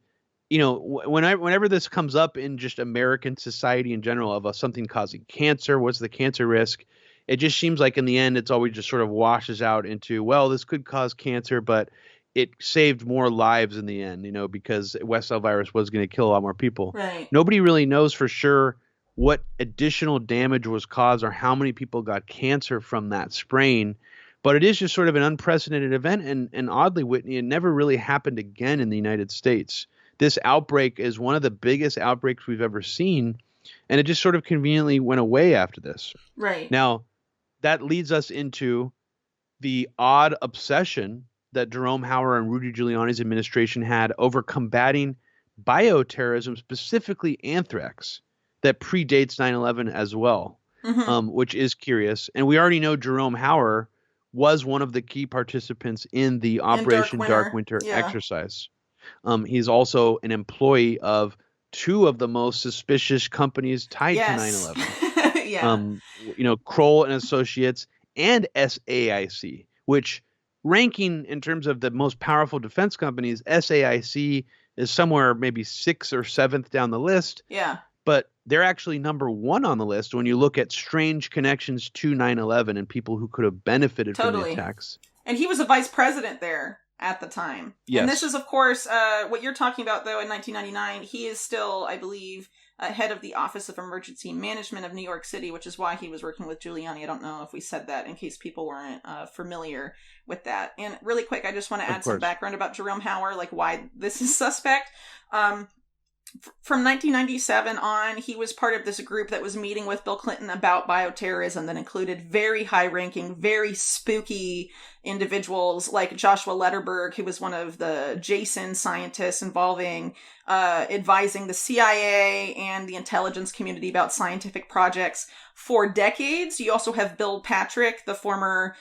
whenever this comes up in just American society in general of something causing cancer, what's the cancer risk? It just seems like in the end, it's always just sort of washes out into, well, this could cause cancer, but it saved more lives in the end, because West Nile virus was going to kill a lot more people. Right. Nobody really knows for sure what additional damage was caused or how many people got cancer from that spraying. But it is just sort of an unprecedented event. And oddly, Whitney, it never really happened again in the United States. This outbreak is one of the biggest outbreaks we've ever seen. And it just sort of conveniently went away after this. Right. Now, that leads us into the odd obsession that Jerome Hauer and Rudy Giuliani's administration had over combating bioterrorism, specifically anthrax, that predates 9/11 as well, which is curious. And we already know Jerome Hauer was one of the key participants in the Operation Dark Winter exercise. He's also an employee of two of the most suspicious companies tied to 9/11. Yeah. Kroll and Associates and SAIC, which, ranking in terms of the most powerful defense companies, SAIC is somewhere maybe 6th or 7th down the list. Yeah. But they're actually number 1 on the list when you look at strange connections to 9/11 and people who could have benefited from the attacks. And he was a vice president there at the time. Yes. And this is, of course, what you're talking about, though, in 1999. He is still, I believe, head of the Office of Emergency Management of New York City, which is why he was working with Giuliani. I don't know if we said that in case people weren't familiar with that. And really quick, I just want to add some background about Jerome Hauer, like why this is suspect. From 1997 on, he was part of this group that was meeting with Bill Clinton about bioterrorism that included very high-ranking, very spooky individuals like Joshua Lederberg, who was one of the Jason scientists involving advising the CIA and the intelligence community about scientific projects for decades. You also have Bill Patrick, the former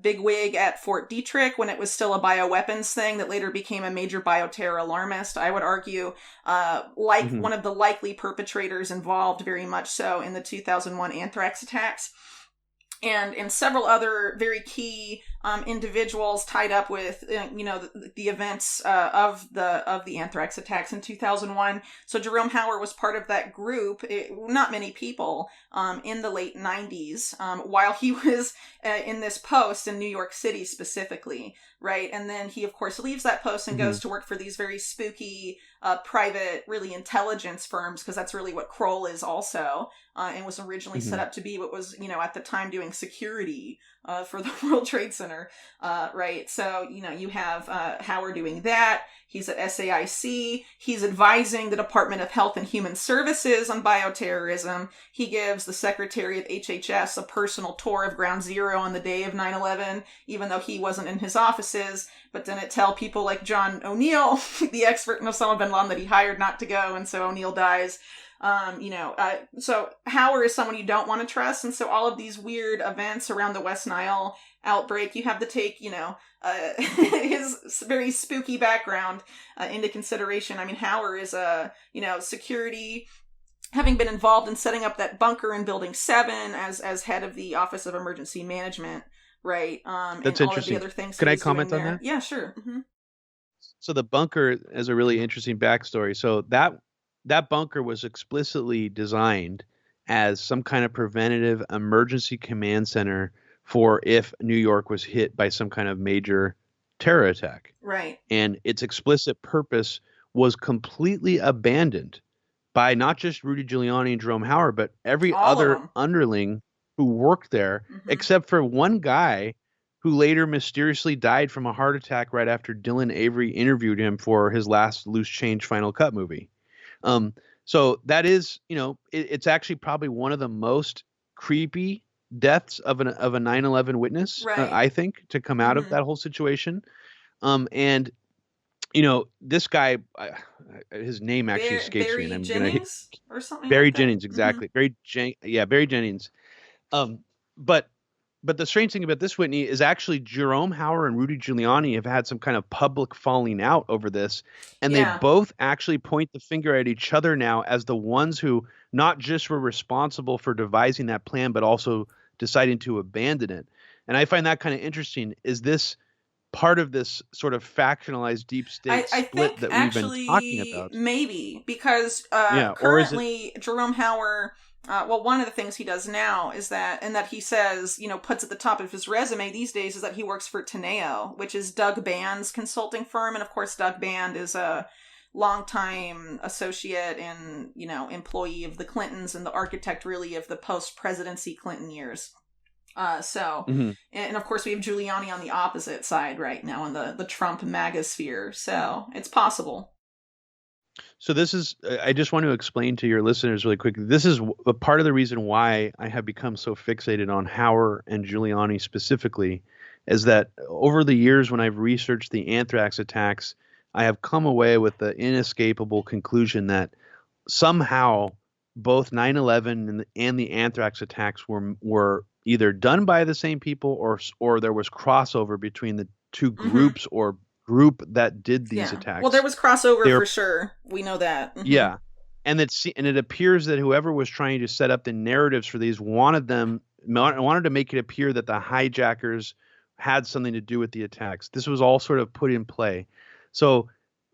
bigwig at Fort Detrick when it was still a bioweapons thing that later became a major bioterror alarmist, I would argue, one of the likely perpetrators involved very much so in the 2001 anthrax attacks. and several other very key individuals tied up with the events of the anthrax attacks in 2001. So Jerome Hauer was part of that group. Not many people in the late 90s while he was in this post in New York City specifically, right? And then he of course leaves that post and goes to work for these very spooky private, really intelligence firms, because that's really what Kroll is also, and was originally set up to be what was, at the time doing security for the World Trade Center, right? So, you have Hauer doing that. He's at SAIC. He's advising the Department of Health and Human Services on bioterrorism. He gives the Secretary of HHS a personal tour of Ground Zero on the day of 9/11, even though he wasn't in his offices, but didn't tell people like John O'Neill, the expert in Osama bin Laden, that he hired not to go, and so O'Neill dies. So Hauer is someone you don't want to trust, and so all of these weird events around the West Nile outbreak, you have to take, his very spooky background into consideration. I mean, Hauer is a, security, having been involved in setting up that bunker in Building 7 as head of the Office of Emergency Management, right? That's and interesting. All of the other things Can I comment on that? Yeah, sure. Mm-hmm. So the bunker is a really interesting backstory. So that bunker was explicitly designed as some kind of preventative emergency command center for if New York was hit by some kind of major terror attack. Right. And its explicit purpose was completely abandoned by not just Rudy Giuliani and Jerome Hauer, but every other underling who worked there, except for one guy who later mysteriously died from a heart attack right after Dylan Avery interviewed him for his last Loose Change Final Cut movie. So that is, it's actually probably one of the most creepy deaths of a 9/11 witness, right. I think, to come out of that whole situation. And this guy, his name actually escapes Barry me, and I'm Jennings or something. Barry like Jennings, exactly. Barry Jennings. But the strange thing about this, Whitney, is actually Jerome Hauer and Rudy Giuliani have had some kind of public falling out over this. And they both actually point the finger at each other now as the ones who not just were responsible for devising that plan, but also deciding to abandon it. And I find that kind of interesting. Is this part of this sort of factionalized deep state split that we've been talking about? Maybe, because currently Jerome Hauer... one of the things he does now is that he says, puts at the top of his resume these days, is that he works for Teneo, which is Doug Band's consulting firm. And of course, Doug Band is a longtime associate and, employee of the Clintons and the architect really of the post-presidency Clinton years. And of course we have Giuliani on the opposite side right now in the Trump MAGA sphere. So it's possible. So this is, I just want to explain to your listeners really quickly, this is a part of the reason why I have become so fixated on Hauer and Giuliani specifically, is that over the years when I've researched the anthrax attacks, I have come away with the inescapable conclusion that somehow both 9/11 and the anthrax attacks were either done by the same people or there was crossover between the two groups or group that did these attacks. Well, there was crossover for sure. We know that. Yeah. And it appears that whoever was trying to set up the narratives for these wanted to make it appear that the hijackers had something to do with the attacks. This was all sort of put in play. So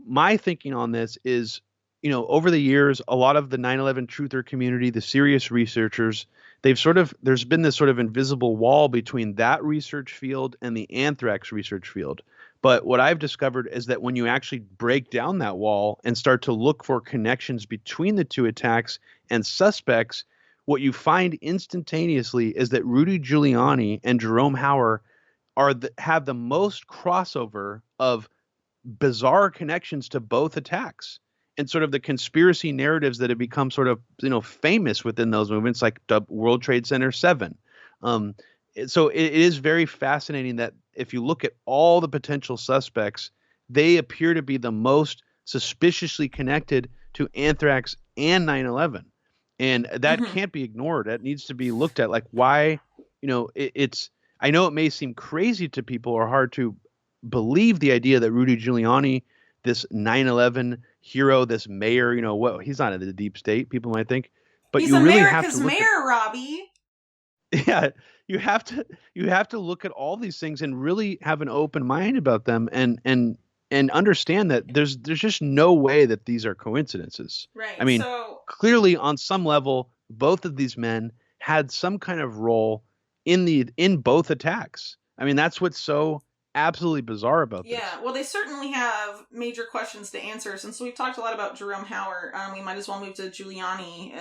my thinking on this is, over the years, a lot of the 9/11 truther community, the serious researchers, there's been this sort of invisible wall between that research field and the anthrax research field. But what I've discovered is that when you actually break down that wall and start to look for connections between the two attacks and suspects, what you find instantaneously is that Rudy Giuliani and Jerome Hauer have the most crossover of bizarre connections to both attacks and sort of the conspiracy narratives that have become sort of, famous within those movements, like the World Trade Center 7. So it is very fascinating that if you look at all the potential suspects, they appear to be the most suspiciously connected to anthrax and 9/11. And that can't be ignored. That needs to be looked at. Like why, I know it may seem crazy to people or hard to believe the idea that Rudy Giuliani, this 9/11 hero, this mayor, he's not in the deep state, people might think, but he's you really America's have to look mayor, Robbie. Yeah, you have to look at all these things and really have an open mind about them, and understand that there's just no way that these are coincidences. I Right. mean, So clearly on some level, both of these men had some kind of role in both attacks. I mean, that's what's so absolutely bizarre about this. yeah, well, they certainly have major questions to answer. Since we've talked a lot about Jerome Howard, we might as well move to Giuliani,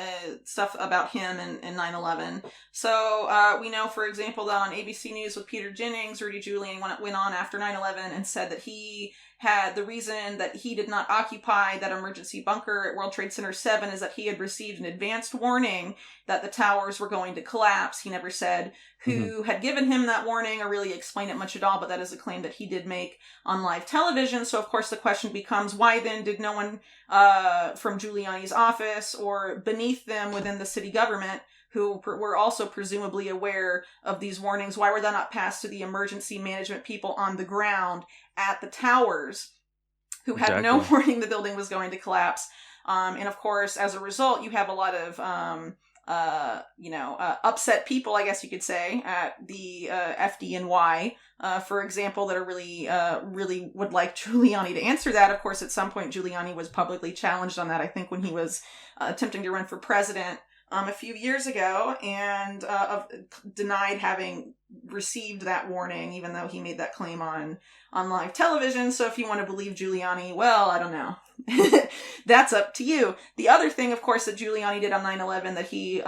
stuff about him and 9/11. So we know, for example, that on ABC News with Peter Jennings, Rudy Giuliani went on after 9/11 and said that he had the reason that he did not occupy that emergency bunker at World Trade Center 7 is that he had received an advanced warning that the towers were going to collapse. He never said Hmm. who had given him that warning or really explain it much at all, but that is a claim that he did make on live television. So, of course, the question becomes, why then did no one from Giuliani's office or beneath them within the city government who were also presumably aware of these warnings, why were they not passed to the emergency management people on the ground at the towers who had no Exactly. warning the building was going to collapse? And of course, as a result, you have a lot of upset people, I guess you could say, at the FDNY, for example, that are really would like Giuliani to answer that. Of course, at some point, Giuliani was publicly challenged on that, I think, when he was attempting to run for president a few years ago, and denied having received that warning, even though he made that claim on live television. So if you want to believe Giuliani, well, I don't know. That's up to you. The other thing, of course, that Giuliani did on 9/11 that he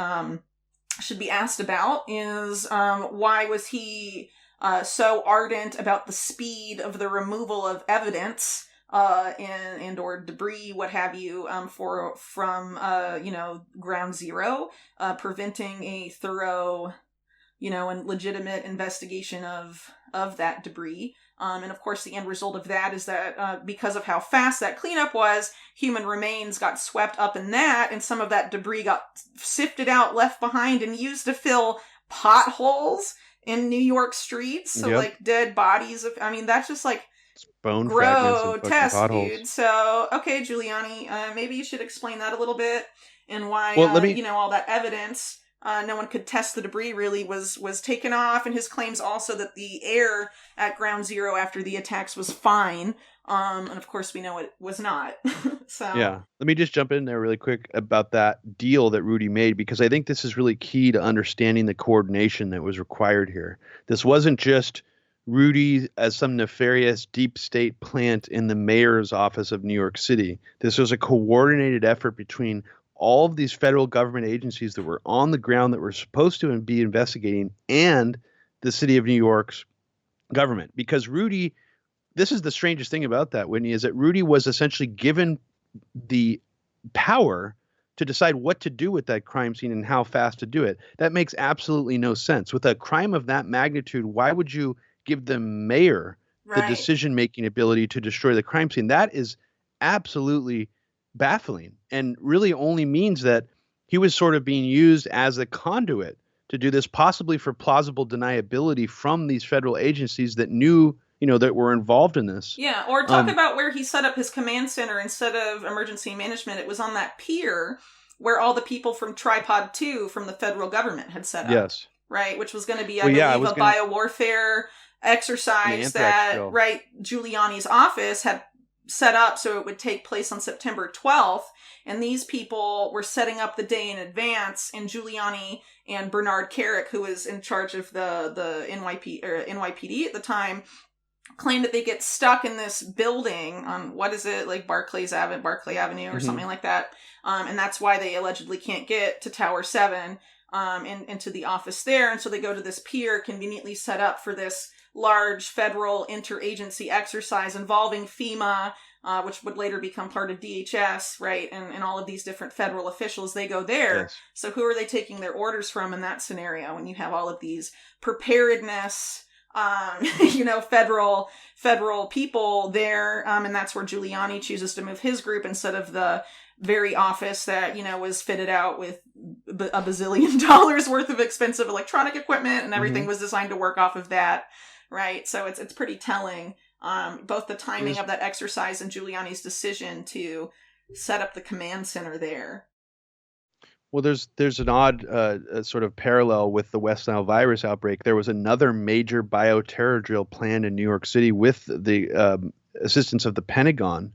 should be asked about is why was he so ardent about the speed of the removal of evidence and or debris, what have you, from ground zero, preventing a thorough, and legitimate investigation of that debris. And of course, the end result of that is that because of how fast that cleanup was, human remains got swept up in that, and some of that debris got sifted out, left behind, and used to fill potholes in New York streets. So, Yep. like, dead bodies of, I mean, that's just like Bone fragments and fucking grotesque, potholes. dude. So, okay, Giuliani, maybe you should explain that a little bit, and why, Well, let me all that evidence, no one could test the debris really was taken off, and his claims also that the air at Ground Zero after the attacks was fine, and of course we know it was not. So, Yeah. Let me just jump in there really quick about that deal that Rudy made, because I think this is really key to understanding the coordination that was required here. This wasn't just Rudy as some nefarious deep state plant in the mayor's office of New York City. This was a coordinated effort between all of these federal government agencies that were on the ground that were supposed to be investigating, and the city of New York's government. Because Rudy, this is the strangest thing about that, Whitney, is that Rudy was essentially given the power to decide what to do with that crime scene and how fast to do it. That makes absolutely no sense. With a crime of that magnitude, why would you give the mayor the right. decision-making ability to destroy the crime scene? That is absolutely baffling, and really only means that he was sort of being used as a conduit to do this, possibly for plausible deniability from these federal agencies that knew, that were involved in this. Yeah, or talk Um, about where he set up his command center instead of emergency management. It was on that pier where all the people from Tripod 2 from the federal government had set up, yes. right? Which was going to be, I Well, yeah, I believe, was a gonna biowarfare the exercise anthrax that, drill. right, Giuliani's office had set up so it would take place on September 12th. And these people were setting up the day in advance, and Giuliani and Bernard Kerik, who was in charge of the NYPD at the time, claim that they get stuck in this building on, what is it, like Barclay Avenue or Hmm. something like that, and that's why they allegedly can't get to Tower 7 and into the office there, and so they go to this pier conveniently set up for this large federal interagency exercise involving FEMA, which would later become part of DHS, right, and all of these different federal officials. They go there. Yes. So who are they taking their orders from in that scenario when you have all of these preparedness, federal people there, and that's where Giuliani chooses to move his group instead of the very office that was fitted out with a bazillion dollars worth of expensive electronic equipment, and everything Hmm. was designed to work off of that, right? So it's pretty telling, both the It timing was of that exercise and Giuliani's decision to set up the command center there. Well, there's an odd sort of parallel with the West Nile virus outbreak. There was another major bioterror drill planned in New York City with the assistance of the Pentagon,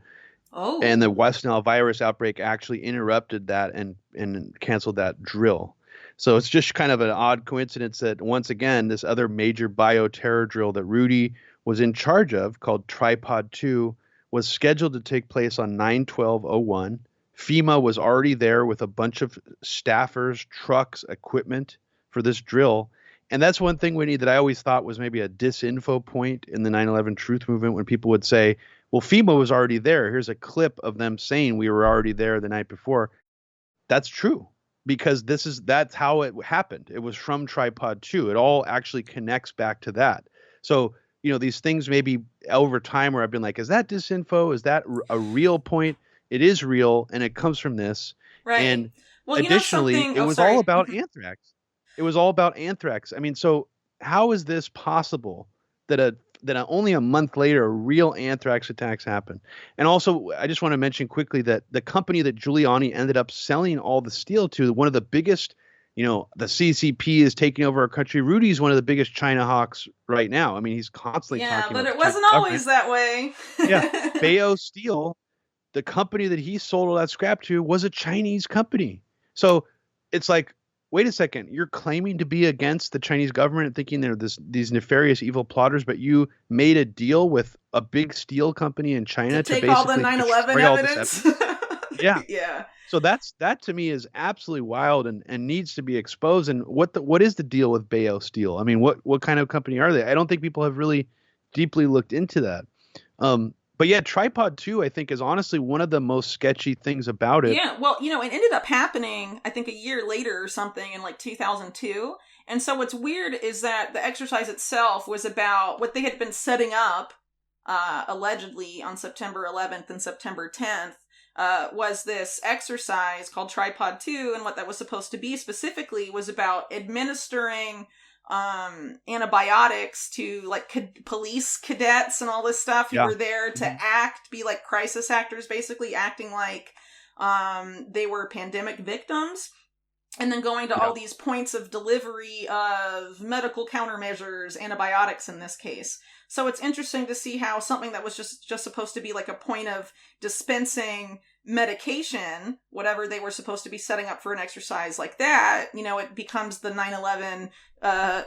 and the Oh, West Nile virus outbreak actually interrupted that and canceled that drill. So it's just kind of an odd coincidence that once again this other major bioterror drill that Rudy was in charge of, called Tripod 2, was scheduled to take place on 9/12/01. FEMA was already there with a bunch of staffers, trucks, equipment for this drill. And that's one thing, Whitney, that I always thought was maybe a disinfo point in the 9/11 truth movement, when people would say, well, FEMA was already there. Here's a clip of them saying we were already there the night before. That's true, because that's how it happened. It was from Tripod 2. It all actually connects back to that. So, these things maybe over time where I've been like, is that disinfo? Is that a real point? It is real, and it comes from this. right. And Well, you know additionally, something. it Oh, was all sorry. about anthrax. It was all about anthrax. I mean, so how is this possible that only a month later real anthrax attacks happen? And also, I just want to mention quickly that the company that Giuliani ended up selling all the steel to, one of the biggest, the CCP is taking over our country. Rudy's one of the biggest China hawks right now. I mean, he's constantly Yeah, talking but about it the Chinese wasn't government. always that way. Yeah, Bayo Steel, the company that he sold all that scrap to, was a Chinese company. So it's like, wait a second, you're claiming to be against the Chinese government and thinking they're these nefarious evil plotters, but you made a deal with a big steel company in To China to take all the basically 9/11 destroy all this evidence. evidence. Yeah. Yeah. So that to me is absolutely wild and needs to be exposed. And what is the deal with Bayo Steel? I mean, what kind of company are they? I don't think people have really deeply looked into that. But yeah, Tripod 2, I think, is honestly one of the most sketchy things about it. Yeah, well, it ended up happening, I think, a year later or something in like 2002. And so what's weird is that the exercise itself was about what they had been setting up, allegedly on September 11th and September 10th, was this exercise called Tripod 2. And what that was supposed to be specifically was about administering antibiotics to like police cadets and all this stuff who Yeah. were there to be like crisis actors, basically acting like they were pandemic victims, and then going to Yeah. all these points of delivery of medical countermeasures, antibiotics in this case. So it's interesting to see how something that was just supposed to be like a point of dispensing medication, whatever they were supposed to be setting up for an exercise like that, it becomes the 9/11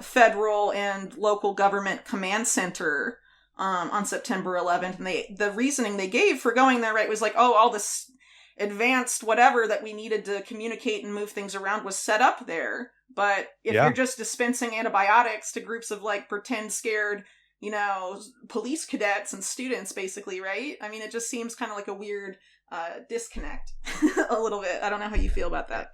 federal and local government command center on September 11th. And the reasoning they gave for going there, right, was like, oh, all this advanced whatever that we needed to communicate and move things around was set up there. But if you're Yeah. just dispensing antibiotics to groups of like pretend scared, police cadets and students, basically, right? I mean, it just seems kind of like a weird disconnect a little bit. I don't know how you feel about that.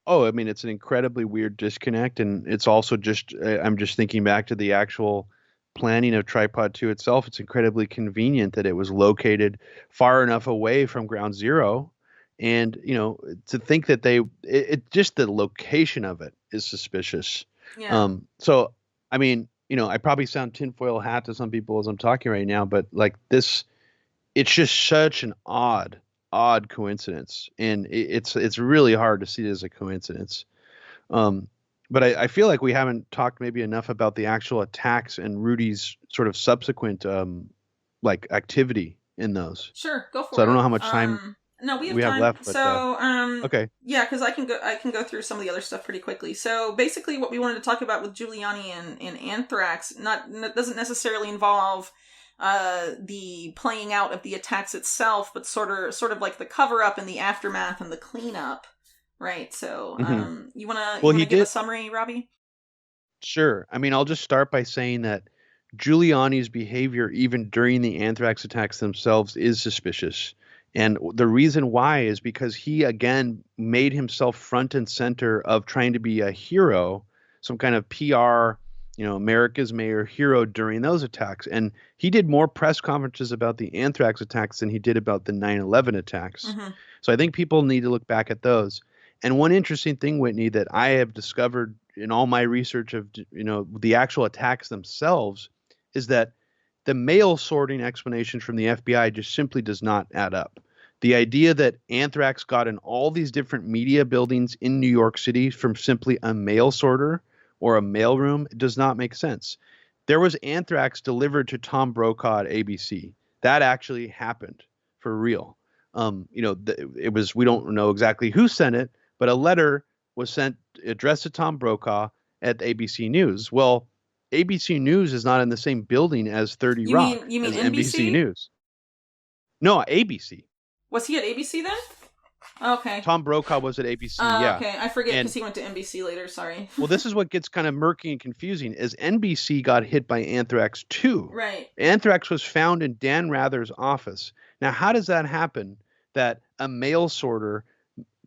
Oh, I mean, it's an incredibly weird disconnect, and it's also just I'm just thinking back to the actual planning of Tripod 2 itself. It's incredibly convenient that it was located far enough away from Ground Zero, and to think that it just the location of it is suspicious. Yeah. So I mean, I probably sound tinfoil hat to some people as I'm talking right now, but like this, it's just such an odd coincidence, and it's really hard to see it as a coincidence. um but I feel like we haven't talked maybe enough about the actual attacks and Rudy's sort of subsequent like activity in those. Sure, go So I for don't it. know how much time No, we have we have time. left, but So, okay. yeah, because I can go through some of the other stuff pretty quickly. So basically, what we wanted to talk about with Giuliani and anthrax doesn't necessarily involve the playing out of the attacks itself, but sort of like the cover up and the aftermath and the cleanup, right? So, Hmm. you wanna Well, he give a did. summary, Robbie? Sure. I mean, I'll just start by saying that Giuliani's behavior, even during the anthrax attacks themselves, is suspicious. And the reason why is because he, again, made himself front and center of trying to be a hero, some kind of PR, America's mayor hero during those attacks. And he did more press conferences about the anthrax attacks than he did about the 9/11 attacks. Mm-hmm. So I think people need to look back at those. And one interesting thing, Whitney, that I have discovered in all my research of the actual attacks themselves is that the mail sorting explanation from the FBI just simply does not add up. The idea that anthrax got in all these different media buildings in New York City from simply a mail sorter or a mailroom does not make sense. There was anthrax delivered to Tom Brokaw at ABC. That actually happened for real. It was, we don't know exactly who sent it, but a letter was sent addressed to Tom Brokaw at ABC News. Well, ABC News is not in the same building as 30 Rock, You mean as NBC NBC? News. No, ABC. Was he at ABC then? Okay. Tom Brokaw was at ABC, yeah. Okay, I forget And because he went to NBC later. Sorry. well, this is what gets kind of murky and confusing is NBC got hit by anthrax too. Right. Anthrax was found in Dan Rather's office. Now, how does that happen that a mail sorter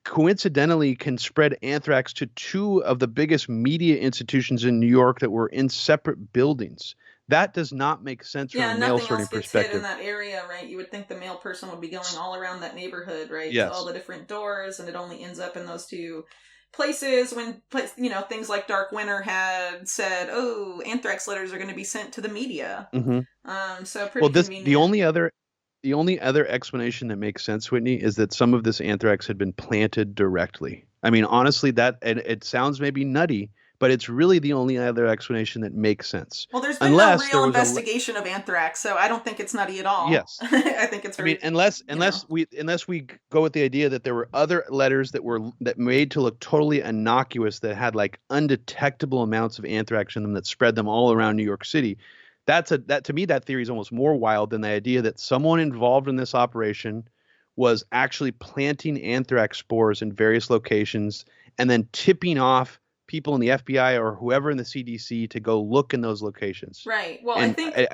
coincidentally can spread anthrax to two of the biggest media institutions in New York that were in separate buildings? That does not make sense from a mail sorting perspective. In that area, right? You would think the mail person would be going all around that neighborhood, right? Yes. To all the different doors, and it only ends up in those two places when, things like Dark Winter had said, oh, anthrax letters are going to be sent to the media. Mm-hmm. So pretty convenient. The only other explanation that makes sense, Whitney, is that some of this anthrax had been planted directly. I mean, honestly, it sounds maybe nutty, but it's really the only other explanation that makes sense. Well, there's been no real investigation of anthrax, so I don't think it's nutty at all. Yes, I think it's. Unless we go with the idea that there were other letters that made to look totally innocuous that had like undetectable amounts of anthrax in them that spread them all around New York City. That to me, that theory is almost more wild than the idea that someone involved in this operation was actually planting anthrax spores in various locations and then tipping off people in the FBI or whoever in the CDC to go look in those locations. Right. Well, and I think.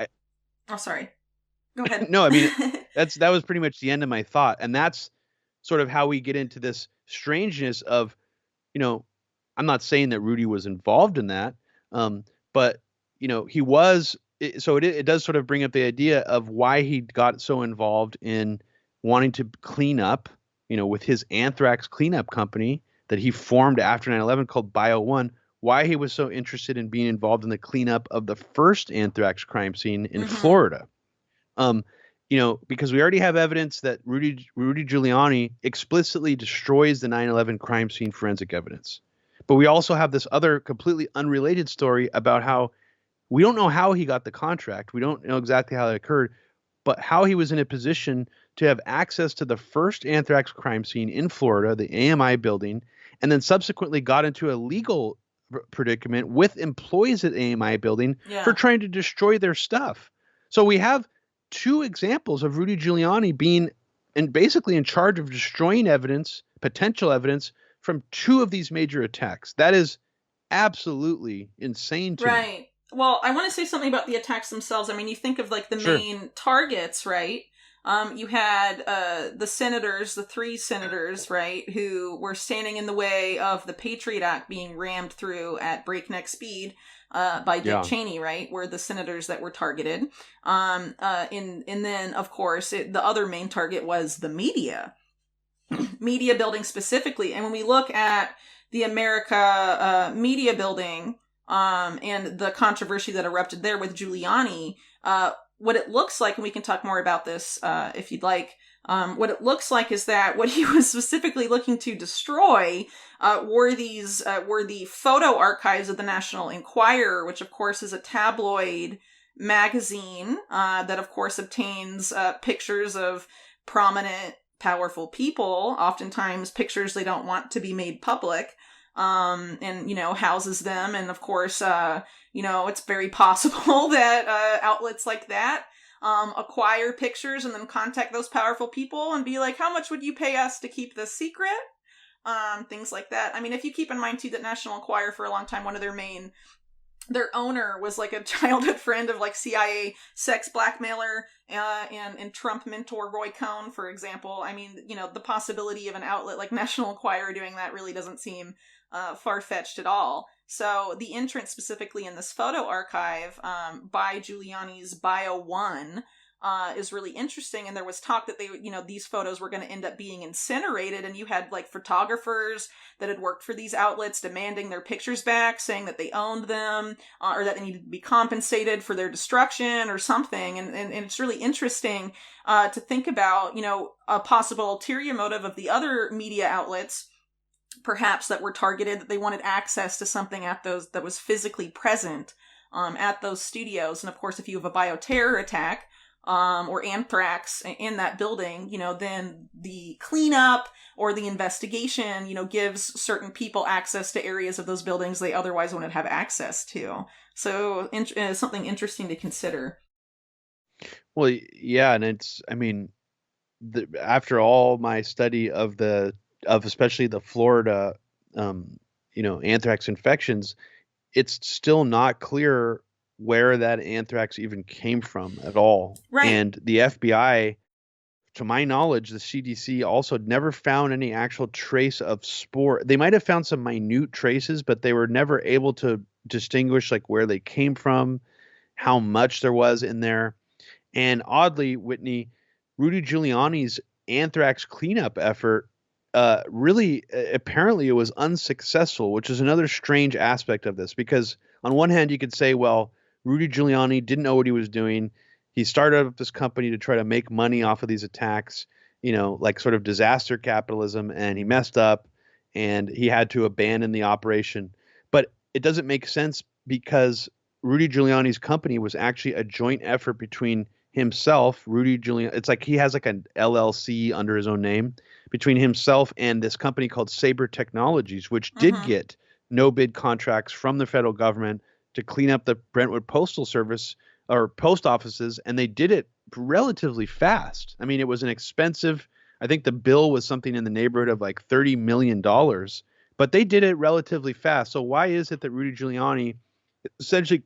Oh, sorry. Go ahead. No, I mean that was pretty much the end of my thought, and that's sort of how we get into this strangeness of, I'm not saying that Rudy was involved in that, but he was. So it does sort of bring up the idea of why he got so involved in wanting to clean up, with his anthrax cleanup company that he formed after 9/11 called Bio-1, why he was so interested in being involved in the cleanup of the first anthrax crime scene in Florida. Because we already have evidence that Rudy Giuliani explicitly destroys the 9/11 crime scene forensic evidence. But we also have this other completely unrelated story about how we don't know how he got the contract. We don't know exactly how that occurred, but how he was in a position to have access to the first anthrax crime scene in Florida, the AMI building, and then subsequently got into a legal predicament with employees at AMI building for trying to destroy their stuff. So we have two examples of Rudy Giuliani being basically in charge of destroying evidence, potential evidence, from two of these major attacks. That is absolutely insane to me. Well, I want to say something about the attacks themselves. I mean, you think of like the main targets, right? You had the three senators, right, who were standing in the way of the Patriot Act being rammed through at breakneck speed by Dick Cheney, right, were the senators that were targeted. And then, of course, the other main target was the media building specifically. And when we look at the America media building, and the controversy that erupted there with Giuliani, what it looks like, and we can talk more about this if you'd like, what it looks like is that what he was specifically looking to destroy were the photo archives of the National Enquirer, which of course is a tabloid magazine that of course obtains pictures of prominent, powerful people, oftentimes pictures they don't want to be made public. And, houses them. And of course, it's very possible that outlets like that acquire pictures and then contact those powerful people and be like, how much would you pay us to keep this secret? Things like that. I mean, if you keep in mind, too, that National Enquirer for a long time, one of their owner was like a childhood friend of like CIA sex blackmailer and Trump mentor Roy Cohn, for example. I mean, the possibility of an outlet like National Enquirer doing that really doesn't seem far-fetched at all. So the entrance specifically in this photo archive by Giuliani's Bio-1 is really interesting. And there was talk that these photos were going to end up being incinerated, and you had like photographers that had worked for these outlets demanding their pictures back, saying that they owned them, or that they needed to be compensated for their destruction or something. And it's really interesting to think about, a possible ulterior motive of the other media outlets, perhaps, that were targeted, that they wanted access to something at those that was physically present at those studios. And of course, if you have a bioterror attack or anthrax in that building, then the cleanup or the investigation, gives certain people access to areas of those buildings they otherwise wouldn't have access to. So something interesting to consider. Well, yeah, and it's, I mean, after all my study of especially the Florida, anthrax infections, it's still not clear where that anthrax even came from at all. Right. And the FBI, to my knowledge, the CDC also never found any actual trace of spore. They might have found some minute traces, but they were never able to distinguish like where they came from, how much there was in there. And oddly, Whitney, Rudy Giuliani's anthrax cleanup effort really, apparently it was unsuccessful, which is another strange aspect of this, because on one hand you could say, well, Rudy Giuliani didn't know what he was doing. He started up this company to try to make money off of these attacks, like sort of disaster capitalism, and he messed up and he had to abandon the operation. But it doesn't make sense, because Rudy Giuliani's company was actually a joint effort between himself, Rudy Giuliani. It's like he has like an LLC under his own name, between himself and this company called Sabre Technologies, which did get no bid contracts from the federal government to clean up the Brentwood Postal Service or post offices. And they did it relatively fast. I mean, it was an expensive, I think the bill was something in the neighborhood of like $30 million, but they did it relatively fast. So why is it that Rudy Giuliani essentially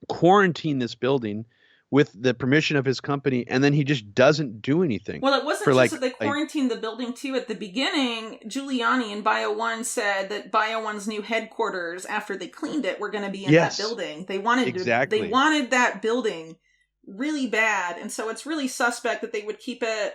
quarantined this building with the permission of his company, and then he just doesn't do anything? Well, it wasn't just that they quarantined the building too. At the beginning, Giuliani and Bio One said that Bio One's new headquarters, after they cleaned it, were going to be in that building. They wanted they wanted that building really bad, and so it's really suspect that they would keep it,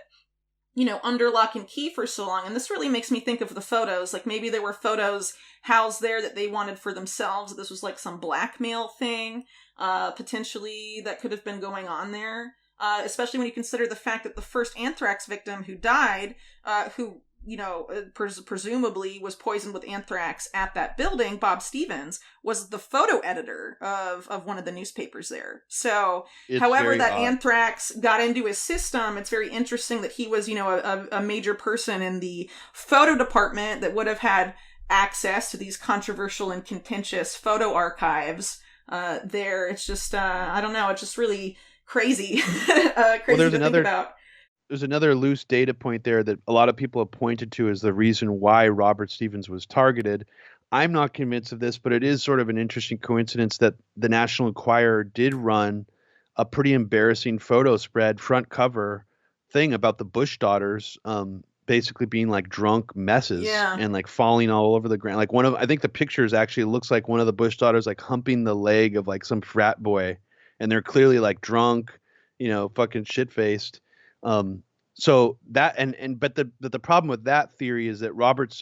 under lock and key for so long. And this really makes me think of the photos. Like maybe there were photos housed there that they wanted for themselves. This was like some blackmail thing, potentially, that could have been going on there. Especially when you consider the fact that the first anthrax victim who died, who, presumably was poisoned with anthrax at that building, Bob Stevens, was the photo editor of one of the newspapers there. So, however that anthrax got into his system, it's very interesting that he was, a major person in the photo department that would have had access to these controversial and contentious photo archives there. It's just, I don't know, it's just really crazy. Crazy to think about. There's another loose data point there that a lot of people have pointed to as the reason why Robert Stevens was targeted. I'm not convinced of this, but it is sort of an interesting coincidence that the National Enquirer did run a pretty embarrassing photo spread, front cover thing about the Bush daughters, basically being like drunk messes and like falling all over the ground. Like I think the pictures actually looks like one of the Bush daughters like humping the leg of like some frat boy, and they're clearly like drunk, fucking shit faced. So that, but the problem with that theory is that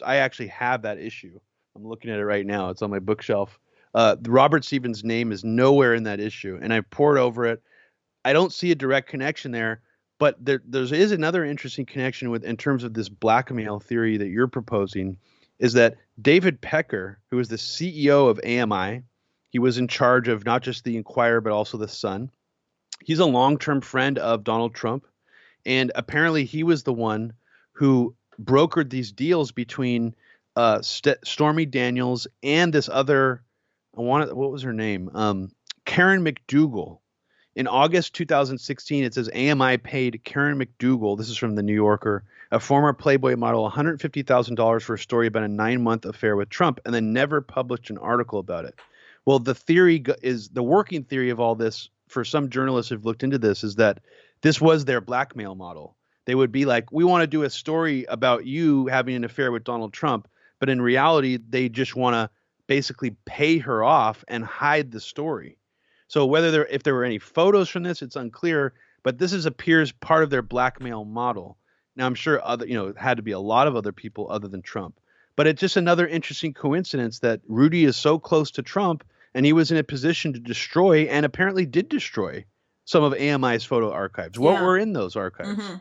I actually have that issue. I'm looking at it right now. It's on my bookshelf. Robert Stevens' name is nowhere in that issue, and I pored over it. I don't see a direct connection there, but there is another interesting connection in terms of this blackmail theory that you're proposing, is that David Pecker, who is the CEO of AMI, he was in charge of not just the Enquirer, but also the Sun. He's a long-term friend of Donald Trump. And apparently he was the one who brokered these deals between Stormy Daniels and this other, what was her name? Karen McDougal. In August 2016, it says AMI paid Karen McDougal, this is from the New Yorker, a former Playboy model, $150,000 for a story about a 9-month affair with Trump, and then never published an article about it. Well, the working theory of all this, for some journalists who've looked into this, is that this was their blackmail model. They would be like, we want to do a story about you having an affair with Donald Trump, but in reality, they just want to basically pay her off and hide the story. So if there were any photos from this, it's unclear, but this appears part of their blackmail model. Now, I'm sure it had to be a lot of other people other than Trump, but it's just another interesting coincidence that Rudy is so close to Trump and he was in a position to destroy and apparently did destroy some of AMI's photo archives. What Yeah. were in those archives? Mm-hmm.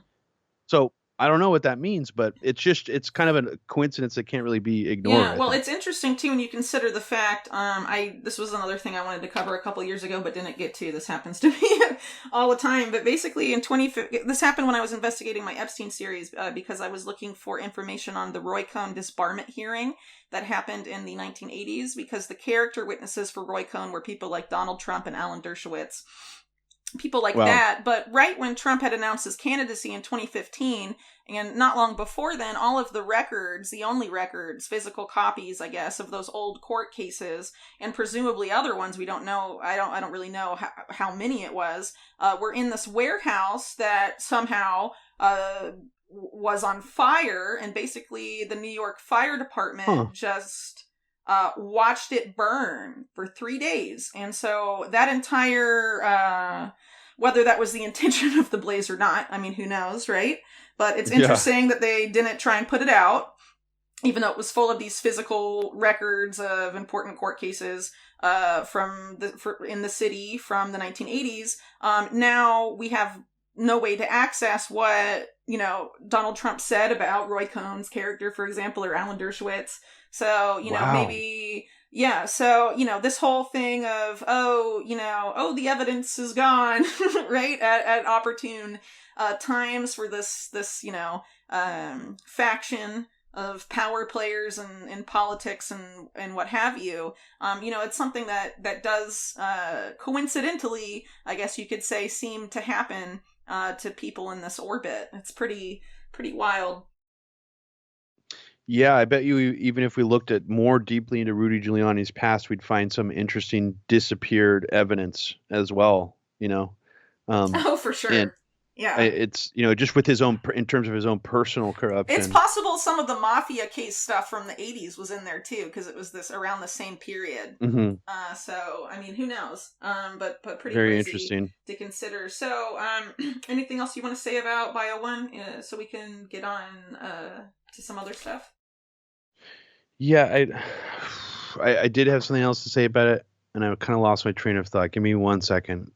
So I don't know what that means, but it's kind of a coincidence that can't really be ignored. Yeah, well, it's interesting too when you consider the fact. This was another thing I wanted to cover a couple years ago, but didn't get to. This happens to me all the time. But basically, this happened when I was investigating my Epstein series because I was looking for information on the Roy Cohn disbarment hearing that happened in the 1980s. Because the character witnesses for Roy Cohn were people like Donald Trump and Alan Dershowitz. People like that. But right when Trump had announced his candidacy in 2015, and not long before then, all of the records, the only records, physical copies, I guess, of those old court cases, and presumably other ones we don't know, I don't really know how many it was, were in this warehouse that somehow was on fire, and basically the New York Fire Department just watched it burn for 3 days. And so that entire, whether that was the intention of the blaze or not, I mean, who knows, right? But it's interesting that they didn't try and put it out, even though it was full of these physical records of important court cases in the city from the 1980s. Now we have no way to access what, Donald Trump said about Roy Cohn's character, for example, or Alan Dershowitz. So, maybe, yeah. So, this whole thing of, the evidence is gone, right? At opportune times for this, faction of power players in politics and what have you. It's something that does, coincidentally, I guess you could say, seem to happen, to people in this orbit. It's pretty wild. Yeah, I bet you even if we looked at more deeply into Rudy Giuliani's past, we'd find some interesting disappeared evidence as well, Oh, for sure. And yeah. It's, just with in terms of his own personal corruption. It's possible some of the mafia case stuff from the 80s was in there too, because it was around the same period. Mm-hmm. So, I mean, who knows? But pretty very crazy interesting to consider. So, anything else you want to say about Bio 1 so we can get on to some other stuff? Yeah, I did have something else to say about it, and I kind of lost my train of thought. Give me 1 second.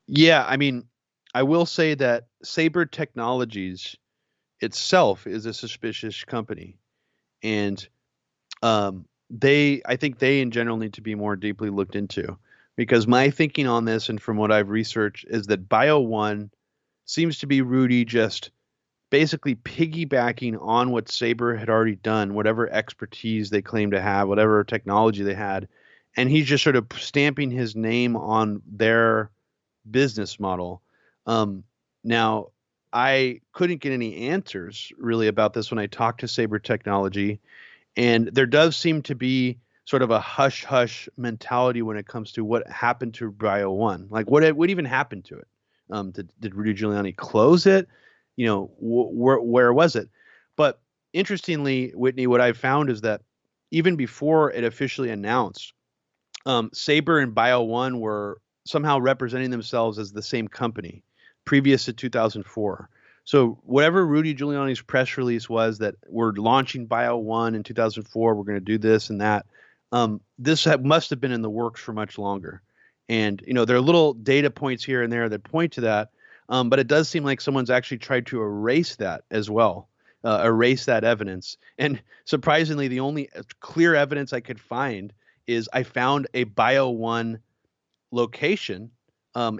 Yeah, I mean, I will say that Sabre Technologies itself is a suspicious company, and I think they in general need to be more deeply looked into, because my thinking on this and from what I've researched is that Bio 1 seems to be Rudy just basically piggybacking on what Sabre had already done, whatever expertise they claim to have, whatever technology they had, and he's just sort of stamping his name on their business model. Now, I couldn't get any answers really about this when I talked to Sabre Technology, and there does seem to be sort of a hush-hush mentality when it comes to what happened to Bio 1. Like, what even happened to it? Did Rudy Giuliani close it? Where was it? But interestingly, Whitney, what I found is that even before it officially announced, Sabre and Bio 1 were somehow representing themselves as the same company previous to 2004. So whatever Rudy Giuliani's press release was that we're launching Bio 1 in 2004, we're going to do this and that, this must have been in the works for much longer. And, there are little data points here and there that point to that. But it does seem like someone's actually tried to erase that as well, erase that evidence. And surprisingly, the only clear evidence I could find is I found a Bio 1 location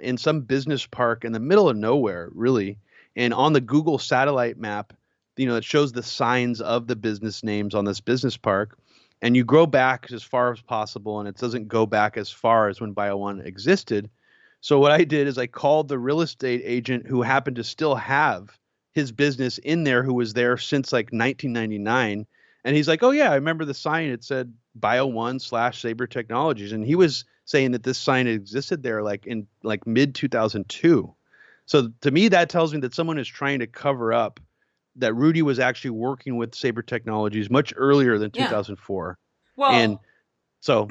in some business park in the middle of nowhere, really. And on the Google satellite map, it shows the signs of the business names on this business park. And you go back as far as possible, and it doesn't go back as far as when Bio 1 existed. So what I did is I called the real estate agent who happened to still have his business in there, who was there since like 1999. And he's like, oh, yeah, I remember the sign. It said Bio 1/Sabre Technologies. And he was saying that this sign existed there like in like mid 2002. So to me, that tells me that someone is trying to cover up that Rudy was actually working with Sabre Technologies much earlier than 2004. Well, and so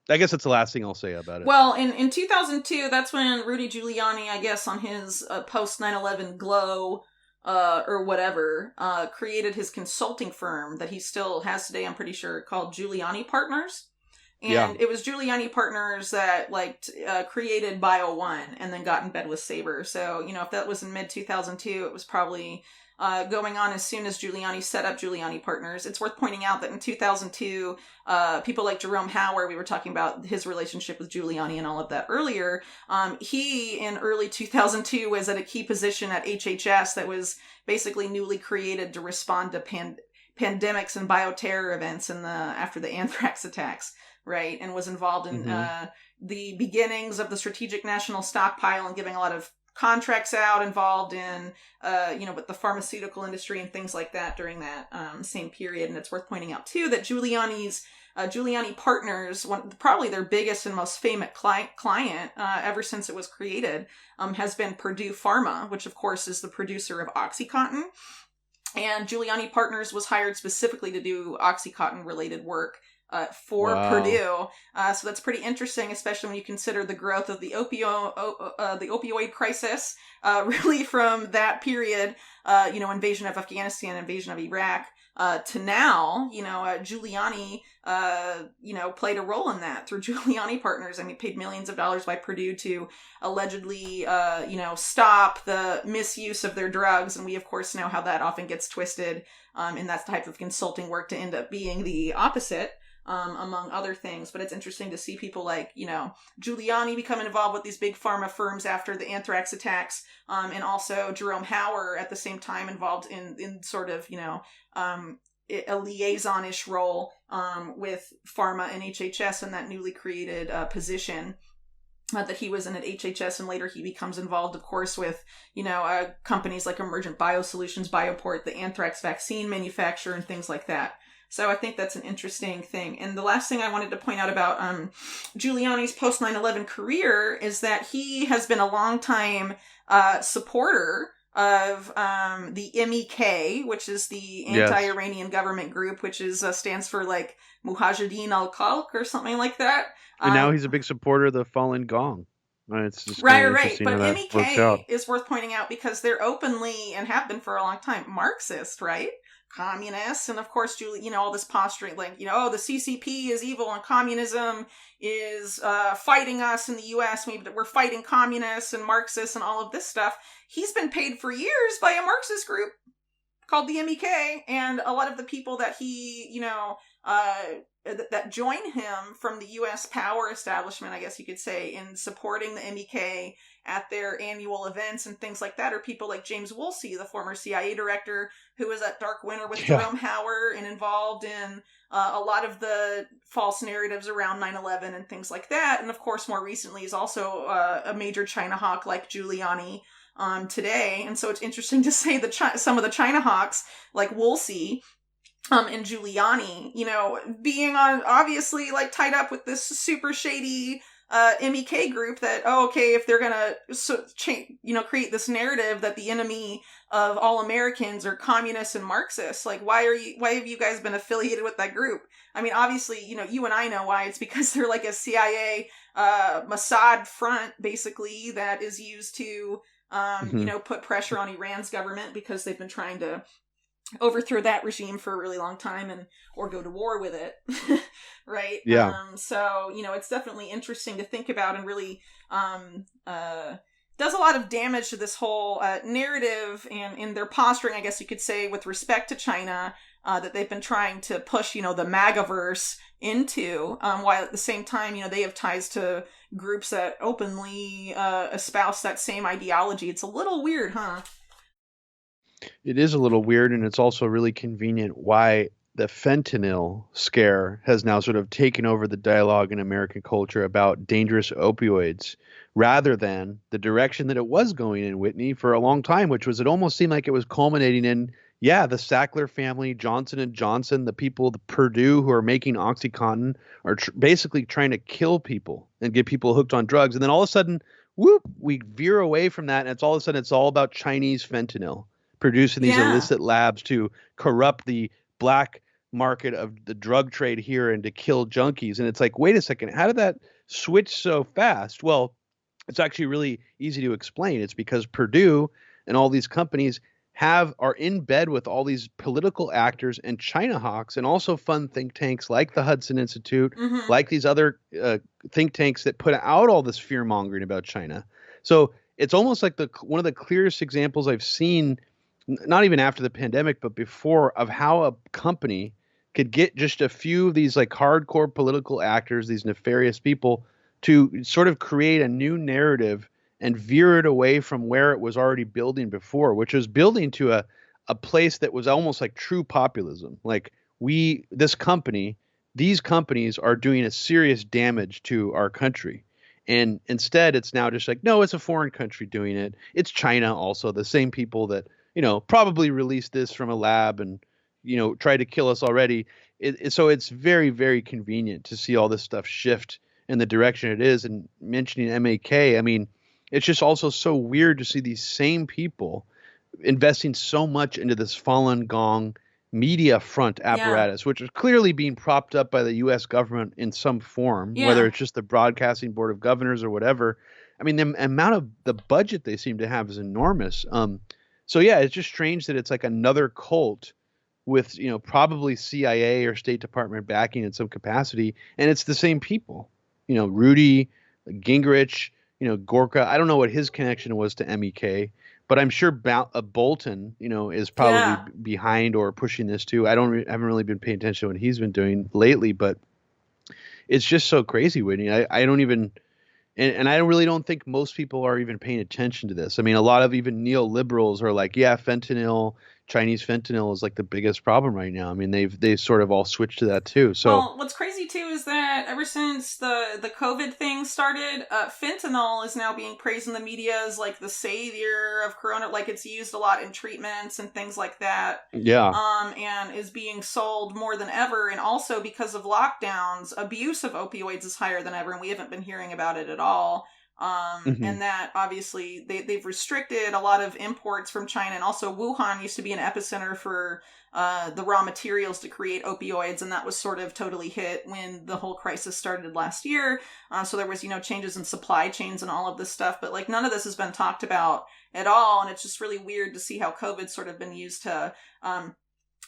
I guess that's the last thing I'll say about it. Well, in 2002, that's when Rudy Giuliani, I guess, on his post 9/11 glow or whatever, created his consulting firm that he still has today, I'm pretty sure, called Giuliani Partners. And it was Giuliani Partners that created Bio One and then got in bed with Sabre. So, if that was in mid 2002, it was probably going on as soon as Giuliani set up Giuliani Partners. It's worth pointing out that in 2002, people like Jerome Hauer, we were talking about his relationship with Giuliani and all of that earlier. He, in early 2002, was at a key position at HHS that was basically newly created to respond to pandemics and bioterror events after the anthrax attacks. Right, and was involved in the beginnings of the Strategic National Stockpile and giving a lot of contracts out, involved in, with the pharmaceutical industry and things like that during that same period. And it's worth pointing out, too, that Giuliani Partners, probably their biggest and most famous client ever since it was created, has been Purdue Pharma, which, of course, is the producer of OxyContin. And Giuliani Partners was hired specifically to do OxyContin-related work for Purdue. So that's pretty interesting, especially when you consider the growth of the opioid crisis, really from that period, invasion of Afghanistan, invasion of Iraq, to now, Giuliani, played a role in that through Giuliani Partners. I mean, paid millions of dollars by Purdue to allegedly, stop the misuse of their drugs. And we, of course, know how that often gets twisted in that type of consulting work to end up being the opposite. Among other things. But it's interesting to see people like, Giuliani become involved with these big pharma firms after the anthrax attacks, and also Jerome Hauer at the same time involved in sort of, a liaison-ish role with pharma and HHS in that newly created position that he was in at HHS, and later he becomes involved, of course, with, companies like Emergent Biosolutions, Bioport, the anthrax vaccine manufacturer, and things like that. So I think that's an interesting thing. And the last thing I wanted to point out about Giuliani's post 9/11 career is that he has been a longtime supporter of the MEK, which is the anti-Iranian government group, which is stands for like Mujahideen al-Khalq or something like that. And now he's a big supporter of the Falun Gong. It's just right. But MEK is worth pointing out because they're openly, and have been for a long time, Marxist, right? Communists, and of course, all this posturing, like, the CCP is evil and communism is fighting us in the U.S. We're fighting communists and Marxists and all of this stuff. He's been paid for years by a Marxist group called the MEK, and a lot of the people that he, that join him from the U.S. power establishment, I guess you could say, in supporting the MEK at their annual events and things like that, are people like James Woolsey, the former CIA director, who was at Dark Winter with Jerome Hauer and involved in a lot of the false narratives around 9/11 and things like that. And of course, more recently is also a major China hawk like Giuliani today. And so it's interesting to say that some of the China hawks, like Woolsey, and Giuliani, being obviously like tied up with this super shady MEK group that, if they're gonna create this narrative that the enemy of all Americans are communists and Marxists, like why have you guys been affiliated with that group? I mean, obviously, you and I know why. It's because they're like a CIA Mossad front, basically, that is used to put pressure on Iran's government because they've been trying to overthrow that regime for a really long time or go to war with it. Right? Yeah. So, it's definitely interesting to think about, and really does a lot of damage to this whole narrative and in their posturing, I guess you could say, with respect to China, that they've been trying to push, the MAGAverse into, while at the same time, they have ties to groups that openly espouse that same ideology. It's a little weird, huh? It is a little weird, and it's also really convenient why the fentanyl scare has now sort of taken over the dialogue in American culture about dangerous opioids, rather than the direction that it was going in, Whitney, for a long time, which was, it almost seemed like it was culminating in, the Sackler family, Johnson & Johnson, the people, the Purdue who are making OxyContin are basically trying to kill people and get people hooked on drugs. And then all of a sudden, whoop, we veer away from that, and it's all about Chinese fentanyl, producing these illicit labs to corrupt the black market of the drug trade here and to kill junkies. And it's like, wait a second, how did that switch so fast? Well, it's actually really easy to explain. It's because Purdue and all these companies are in bed with all these political actors and China hawks, and also fund think tanks like the Hudson Institute, Mm-hmm. like these other think tanks that put out all this fear mongering about China. So it's almost like one of the clearest examples I've seen, not even after the pandemic, but before, of how a company could get just a few of these like hardcore political actors, these nefarious people, to sort of create a new narrative and veer it away from where it was already building before, which was building to a place that was almost like true populism. Like these companies are doing a serious damage to our country. And instead, it's now just like, no, it's a foreign country doing it. It's China also, the same people that, probably released this from a lab and, tried to kill us already. So it's very, very convenient to see all this stuff shift in the direction it is. And mentioning MAK, I mean, it's just also so weird to see these same people investing so much into this Falun Gong media front apparatus, which is clearly being propped up by the U.S. government in some form, whether it's just the Broadcasting Board of Governors or whatever. I mean, the amount of the budget they seem to have is enormous. So yeah, it's just strange that it's like another cult with, probably CIA or State Department backing in some capacity, and it's the same people. Rudy, Gingrich, Gorka. I don't know what his connection was to MEK, but I'm sure Bolton, is probably behind or pushing this too. I haven't really been paying attention to what he's been doing lately, but it's just so crazy, Whitney. I don't even, and I really don't think most people are even paying attention to this. I mean, a lot of even neoliberals are like, yeah, Chinese fentanyl is like the biggest problem right now. I mean, they've sort of all switched to that too. So, well, what's crazy too is that ever since the COVID thing started, fentanyl is now being praised in the media as like the savior of corona. Like it's used a lot in treatments and things like that. Yeah. And is being sold more than ever. And also because of lockdowns, abuse of opioids is higher than ever, and we haven't been hearing about it at all. And that obviously they've restricted a lot of imports from China, and also Wuhan used to be an epicenter for the raw materials to create opioids, and that was sort of totally hit when the whole crisis started last year. So there was, changes in supply chains and all of this stuff, but like none of this has been talked about at all, and it's just really weird to see how COVID's sort of been used to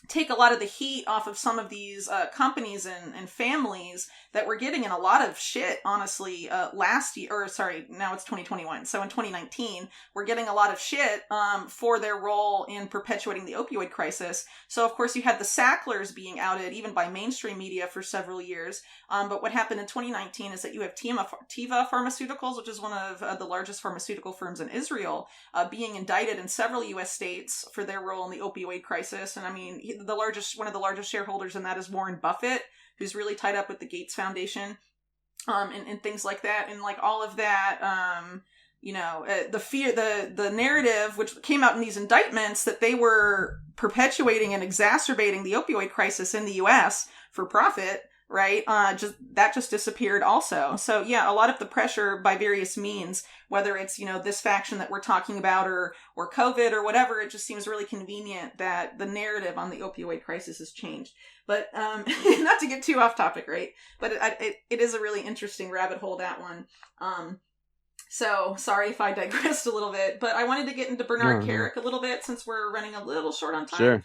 take a lot of the heat off of some of these companies and families that were getting in a lot of shit, honestly, last year, or sorry, now it's 2021. So in 2019, we're getting a lot of shit for their role in perpetuating the opioid crisis. So of course you had the Sacklers being outed even by mainstream media for several years. But what happened in 2019 is that you have Teva Pharmaceuticals, which is one of the largest pharmaceutical firms in Israel, being indicted in several U.S. states for their role in the opioid crisis. And I mean, one of the largest shareholders in that is Warren Buffett, who's really tied up with the Gates Foundation, and things like that. And like all of that, the narrative, which came out in these indictments, that they were perpetuating and exacerbating the opioid crisis in the U.S. for profit, right? Just disappeared also. So yeah, a lot of the pressure by various means, whether it's, this faction that we're talking about or COVID or whatever, it just seems really convenient that the narrative on the opioid crisis has changed. But, not to get too off topic, right? But it is a really interesting rabbit hole, that one. So sorry if I digressed a little bit, but I wanted to get into Bernard Kerik a little bit since we're running a little short on time. Sure.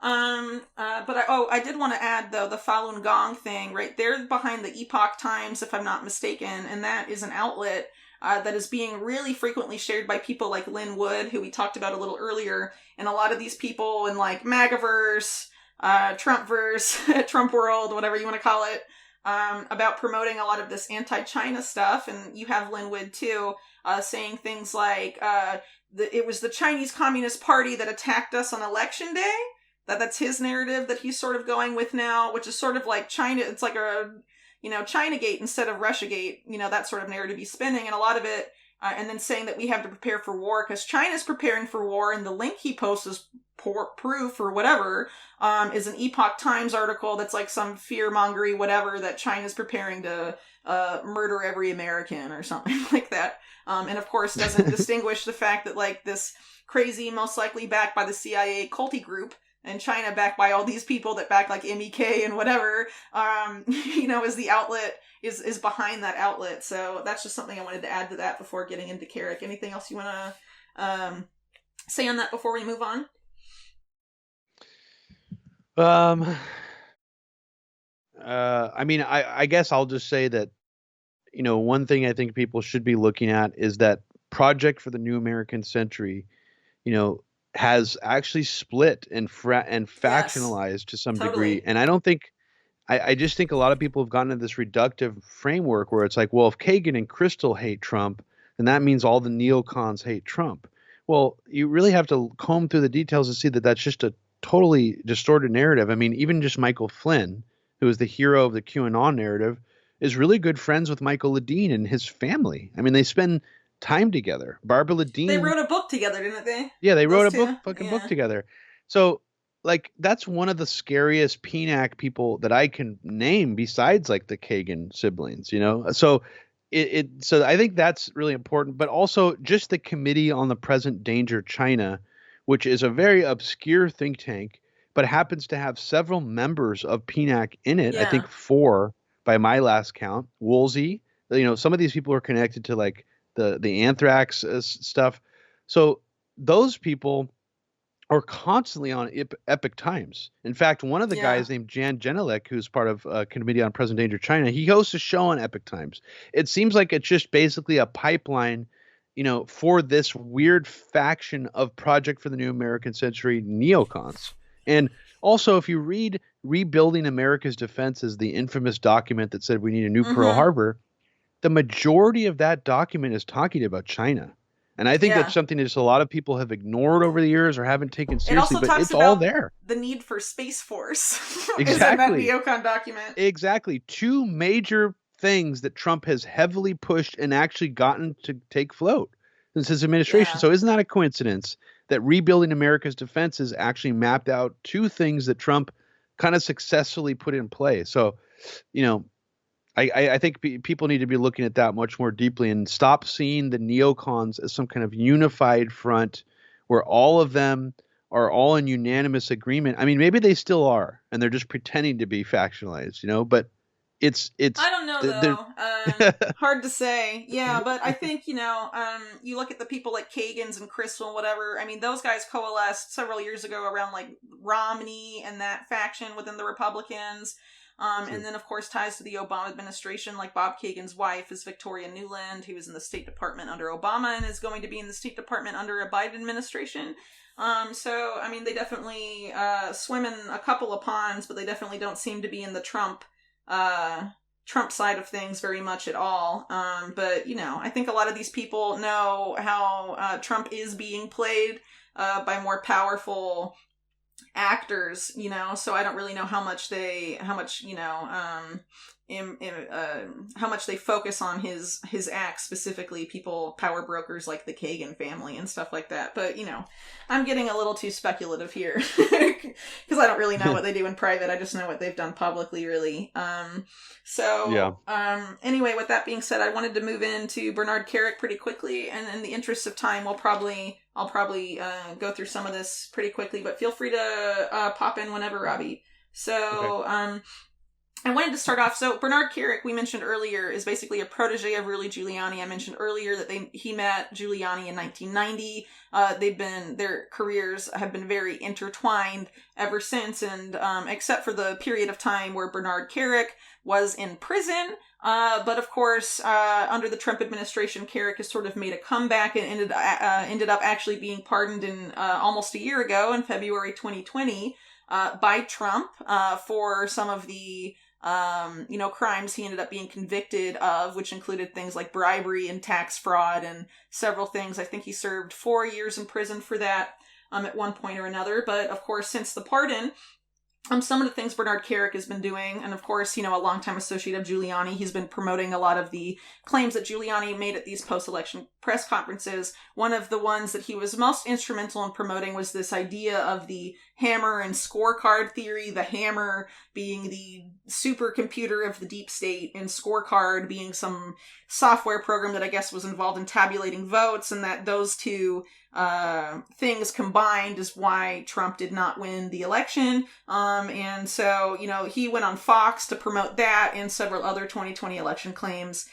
But I did want to add though, the Falun Gong thing, right? They're behind the Epoch Times, if I'm not mistaken, and that is an outlet that is being really frequently shared by people like Lynn Wood, who we talked about a little earlier, and a lot of these people in like MAGAverse, Trumpverse, Trump world, whatever you want to call it, about promoting a lot of this anti-China stuff. And you have Lynn Wood too, saying things like, it was the Chinese Communist Party that attacked us on election day. That's his narrative that he's sort of going with now, which is sort of like China. It's like a, Chinagate instead of Russiagate, that sort of narrative he's spinning, and a lot of it, and then saying that we have to prepare for war because China's preparing for war, and the link he posts is proof or whatever, is an Epoch Times article that's like some fear-mongery whatever that China's preparing to murder every American or something like that. And of course doesn't distinguish the fact that like this crazy, most likely backed by the CIA culty group and China, backed by all these people that back like MEK and whatever, is the outlet, is behind that outlet. So that's just something I wanted to add to that before getting into Kerik. Anything else you want to say on that before we move on? I mean, I guess I'll just say that, one thing I think people should be looking at is that Project for the New American Century, has actually split and factionalized to some degree. And I don't think, I just think a lot of people have gotten into this reductive framework where it's like, well, if Kagan and Crystal hate Trump, then that means all the neocons hate Trump. Well, you really have to comb through the details to see that that's just a totally distorted narrative. I mean, even just Michael Flynn, who is the hero of the QAnon narrative, is really good friends with Michael Ledeen and his family. I mean, they spend time together. Barbara Ledeen. They wrote a book together, didn't they? Yeah, they wrote a book together. So, like, that's one of the scariest PNAC people that I can name besides like the Kagan siblings, So so I think that's really important, but also just the Committee on the Present Danger China, which is a very obscure think tank, but happens to have several members of PNAC in it. Yeah. I think 4 by my last count. Woolsey, some of these people are connected to like the anthrax stuff. So those people are constantly on Epic Times. In fact, one of the guys named Jan Genelek, who's part of Committee on Present Danger China, he hosts a show on Epic Times. It seems like it's just basically a pipeline, for this weird faction of Project for the New American Century neocons. And also, if you read Rebuilding America's Defenses, the infamous document that said we need a new Pearl Harbor, the majority of that document is talking about China. And I think that's something that just a lot of people have ignored over the years or haven't taken seriously, but it's all there. The need for Space Force exactly. is in that neocon document. Exactly. 2 major things that Trump has heavily pushed and actually gotten to take float since his administration. So isn't that a coincidence that Rebuilding America's Defenses actually mapped out 2 things that Trump kind of successfully put in play? So, I think people need to be looking at that much more deeply and stop seeing the neocons as some kind of unified front where all of them are all in unanimous agreement. I mean, maybe they still are, and they're just pretending to be factionalized, but it's I don't know though. Hard to say. Yeah, but I think, you look at the people like Kagan's and Crystal and whatever. I mean, those guys coalesced several years ago around like Romney and that faction within the Republicans. And then, of course, ties to the Obama administration, like Bob Kagan's wife is Victoria Nuland, who was in the State Department under Obama and is going to be in the State Department under a Biden administration. So, I mean, they definitely swim in a couple of ponds, but they definitely don't seem to be in the Trump side of things very much at all. But, I think a lot of these people know how Trump is being played by more powerful actors, so I don't really know how much they focus on his acts, specifically power brokers like the Kagan family and stuff like that. But I'm getting a little too speculative here because I don't really know what they do in private. I just know what they've done publicly, really. Anyway, with that being said, I wanted to move into Bernard Kerik pretty quickly, and in the interest of time, I'll probably go through some of this pretty quickly, but feel free to pop in whenever, Robbie. So, okay. I wanted to start off. So Bernard Kerik, we mentioned earlier, is basically a protege of Rudy Giuliani. I mentioned earlier that he met Giuliani in 1990. Their careers have been very intertwined ever since, and except for the period of time where Bernard Kerik was in prison. But of course, under the Trump administration, Kerik has sort of made a comeback and ended up actually being pardoned in almost a year ago in February 2020 by Trump for some of the crimes he ended up being convicted of, which included things like bribery and tax fraud and several things. I think he served 4 years in prison for that at one point or another. But of course, since the pardon, some of the things Bernard Kerik has been doing, and of course, a longtime associate of Giuliani, he's been promoting a lot of the claims that Giuliani made at these post-election press conferences. One of the ones that he was most instrumental in promoting was this idea of the hammer and scorecard theory, the hammer being the supercomputer of the deep state, and scorecard being some software program that I guess was involved in tabulating votes, and that those two things combined is why Trump did not win the election. And so, he went on Fox to promote that and several other 2020 election claims.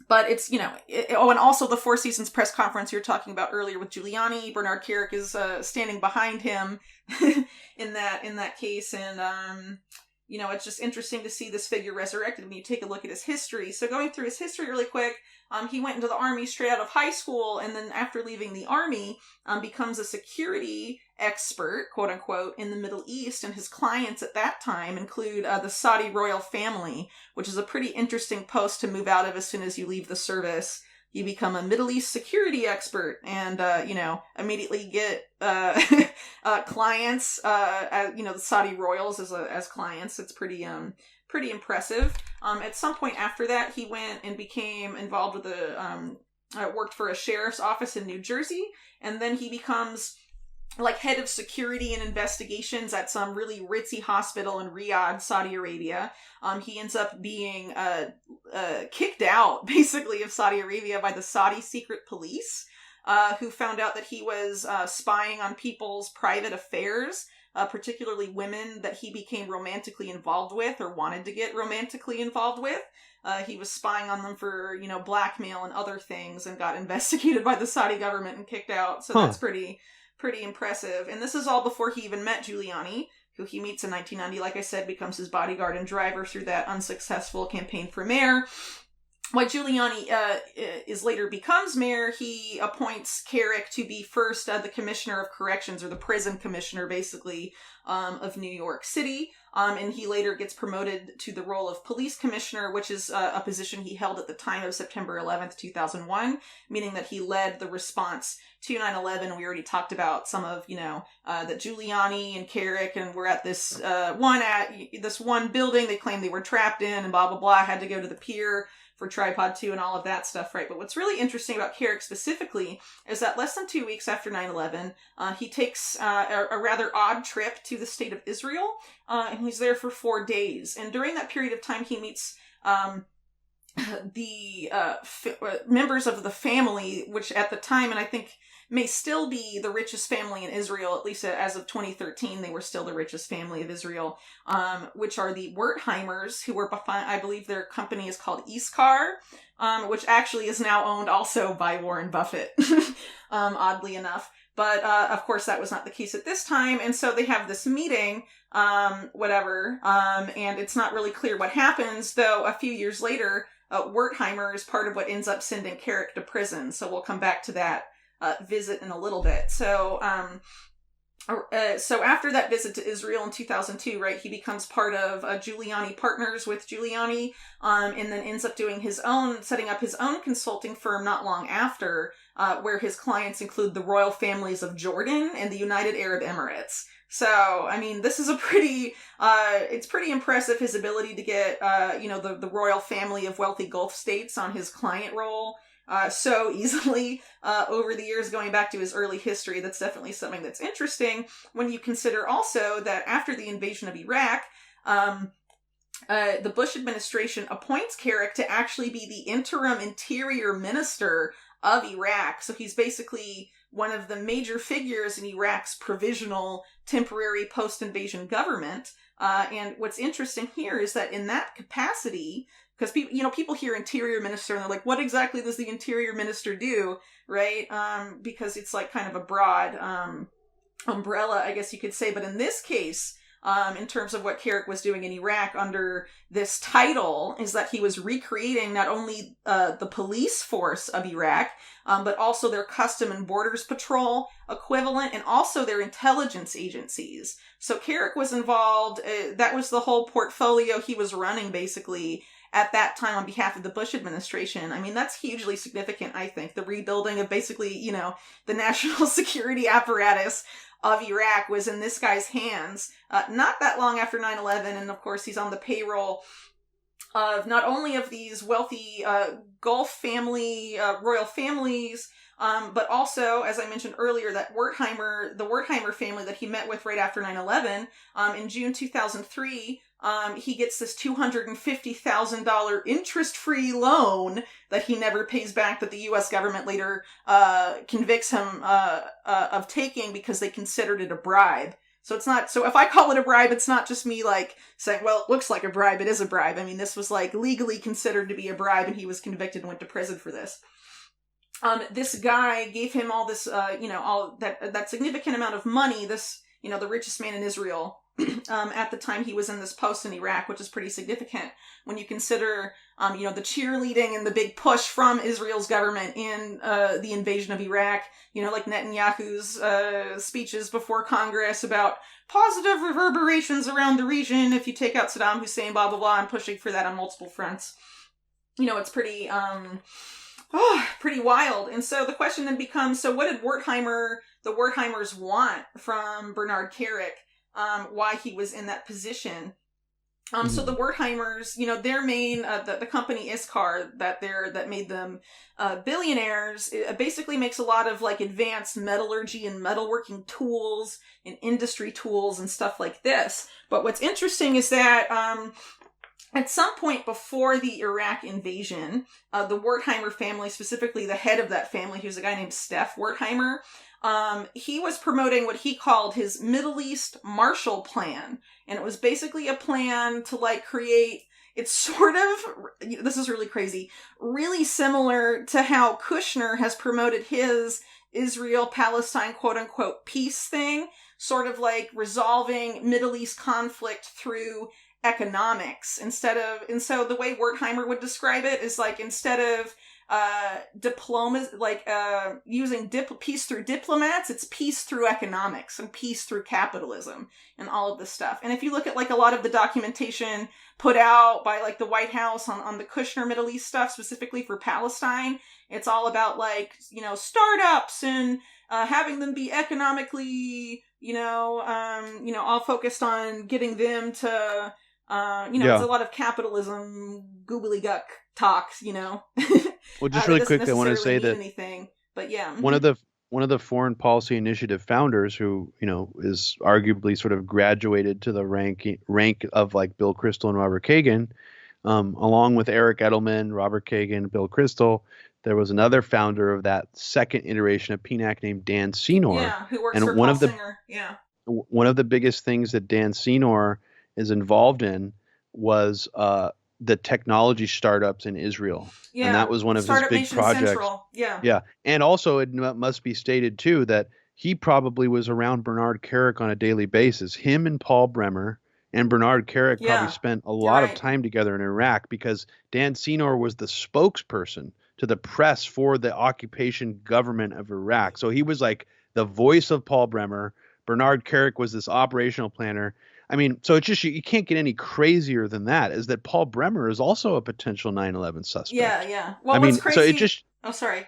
But it's, and also the Four Seasons press conference you were talking about earlier with Giuliani. Bernard Kerik is standing behind him in that case. And, it's just interesting to see this figure resurrected when you take a look at his history. So going through his history really quick, he went into the Army straight out of high school, and then after leaving the Army, becomes a security expert, quote unquote, in the Middle East. And his clients at that time include the Saudi royal family, which is a pretty interesting post to move out of as soon as you leave the service. You become a Middle East security expert and, immediately get clients, the Saudi royals as clients. It's pretty impressive. At some point after that, he went and became involved with worked for a sheriff's office in New Jersey. And then he becomes head of security and investigations at some really ritzy hospital in Riyadh, Saudi Arabia. He ends up being kicked out, basically, of Saudi Arabia by the Saudi secret police, who found out that he was spying on people's private affairs, particularly women that he became romantically involved with or wanted to get romantically involved with. He was spying on them for, blackmail and other things, and got investigated by the Saudi government and kicked out. So that's pretty impressive. And this is all before he even met Giuliani, who he meets in 1990, like I said, becomes his bodyguard and driver through that unsuccessful campaign for mayor. When Giuliani later becomes mayor, he appoints Kerik to be first the commissioner of corrections, or the prison commissioner, basically, of New York City. And he later gets promoted to the role of police commissioner, which is a position he held at the time of September 11th, 2001, meaning that he led the response to 9/11. We already talked about some of, that Giuliani and Kerik and were at this one building they claimed they were trapped in, and blah, blah, blah, had to go to the pier for Tripod 2 and all of that stuff, right? But what's really interesting about Kerik specifically is that less than 2 weeks after 9/11, he takes a rather odd trip to the state of Israel, and he's there for 4 days. And during that period of time, he meets the members of the family, which at the time, and I think may still be the richest family in Israel, at least as of 2013, they were still the richest family of Israel, which are the Wertheimers, who were behind, I believe their company is called Iskar, which actually is now owned also by Warren Buffett, oddly enough. But, of course, that was not the case at this time, and so they have this meeting, and it's not really clear what happens, though a few years later, Wertheimer is part of what ends up sending Kerik to prison, so we'll come back to that visit in a little bit. So after that visit to Israel in 2002, right, he becomes part of Giuliani Partners with Giuliani, and then ends up setting up his own consulting firm not long after, where his clients include the royal families of Jordan and the United Arab Emirates. So, I mean, this is it's pretty impressive, his ability to get, the royal family of wealthy Gulf states on his client roll so easily over the years, going back to his early history. That's definitely something that's interesting when you consider also that after the invasion of Iraq, the Bush administration appoints Kerik to actually be the interim interior minister of Iraq. So he's basically one of the major figures in Iraq's provisional temporary post-invasion government. And what's interesting here is that in that capacity, because people hear interior minister and they're like, what exactly does the interior minister do, right? Because it's like kind of a broad umbrella, I guess you could say. But in this case, in terms of what Kerik was doing in Iraq under this title, is that he was recreating not only the police force of Iraq, but also their custom and borders patrol equivalent, and also their intelligence agencies. So Kerik was involved, that was the whole portfolio he was running, basically, at that time on behalf of the Bush administration. I mean, that's hugely significant, I think. The rebuilding of basically, the national security apparatus of Iraq was in this guy's hands not that long after 9/11, and of course he's on the payroll of not only of these wealthy Gulf family, royal families, But also, as I mentioned earlier, that the Wertheimer family that he met with right after 9/11, in June 2003, he gets this $250,000 interest-free loan that he never pays back, that the U.S. government later convicts him of taking because they considered it a bribe. So it's not, so if I call it a bribe, it's not just me like saying, well, it looks like a bribe, it is a bribe. I mean, this was like legally considered to be a bribe, and he was convicted and went to prison for this. This guy gave him all this, all that significant amount of money, this, the richest man in Israel, at the time he was in this post in Iraq, which is pretty significant when you consider, the cheerleading and the big push from Israel's government in the invasion of Iraq, like Netanyahu's speeches before Congress about positive reverberations around the region if you take out Saddam Hussein, blah, blah, blah, and pushing for that on multiple fronts. It's pretty, pretty wild. And so the question then becomes, so what did the Wertheimers want from Bernard Kerik? Why he was in that position. So the Wertheimers, their main, the company Iskar that made them billionaires, it basically makes a lot of like advanced metallurgy and metalworking tools and industry tools and stuff like this. But what's interesting is that at some point before the Iraq invasion, the Wertheimer family, specifically the head of that family, who's a guy named Steph Wertheimer, he was promoting what he called his Middle East Marshall Plan. And it was basically a plan to like create, it's sort of, this is really crazy, really similar to how Kushner has promoted his Israel-Palestine quote-unquote peace thing, sort of like resolving Middle East conflict through economics and so the way Wertheimer would describe it is like, instead of diplomas, like using peace through diplomats, it's peace through economics and peace through capitalism and all of this stuff. And if you look at like a lot of the documentation put out by like the White House on the Kushner Middle East stuff, specifically for Palestine, it's all about like, startups and having them be economically, all focused on getting them to, It's a lot of capitalism, googly-guck talks, Well, just really quick, I want to say that anything, but yeah. One of the Foreign Policy Initiative founders, who is arguably sort of graduated to the rank of like Bill Kristol and Robert Kagan, along with Eric Edelman, Robert Kagan, Bill Kristol, there was another founder of that second iteration of PNAC named Dan Senor. Yeah, who works for Paul Singer. Yeah. One of the biggest things that Dan Senor is involved in was the technology startups in Israel. Yeah. And that was one of his big projects. Central. Yeah. Yeah. And also it must be stated too that he probably was around Bernard Kerik on a daily basis. Him and Paul Bremer and Bernard Kerik probably spent a lot of time together in Iraq, because Dan Senor was the spokesperson to the press for the occupation government of Iraq. So he was like the voice of Paul Bremer. Bernard Kerik was this operational planner. I mean, so it's just, you can't get any crazier than that, is that Paul Bremer is also a potential 9/11 suspect. Yeah, yeah. Well, what's crazy... So it just... Oh, sorry.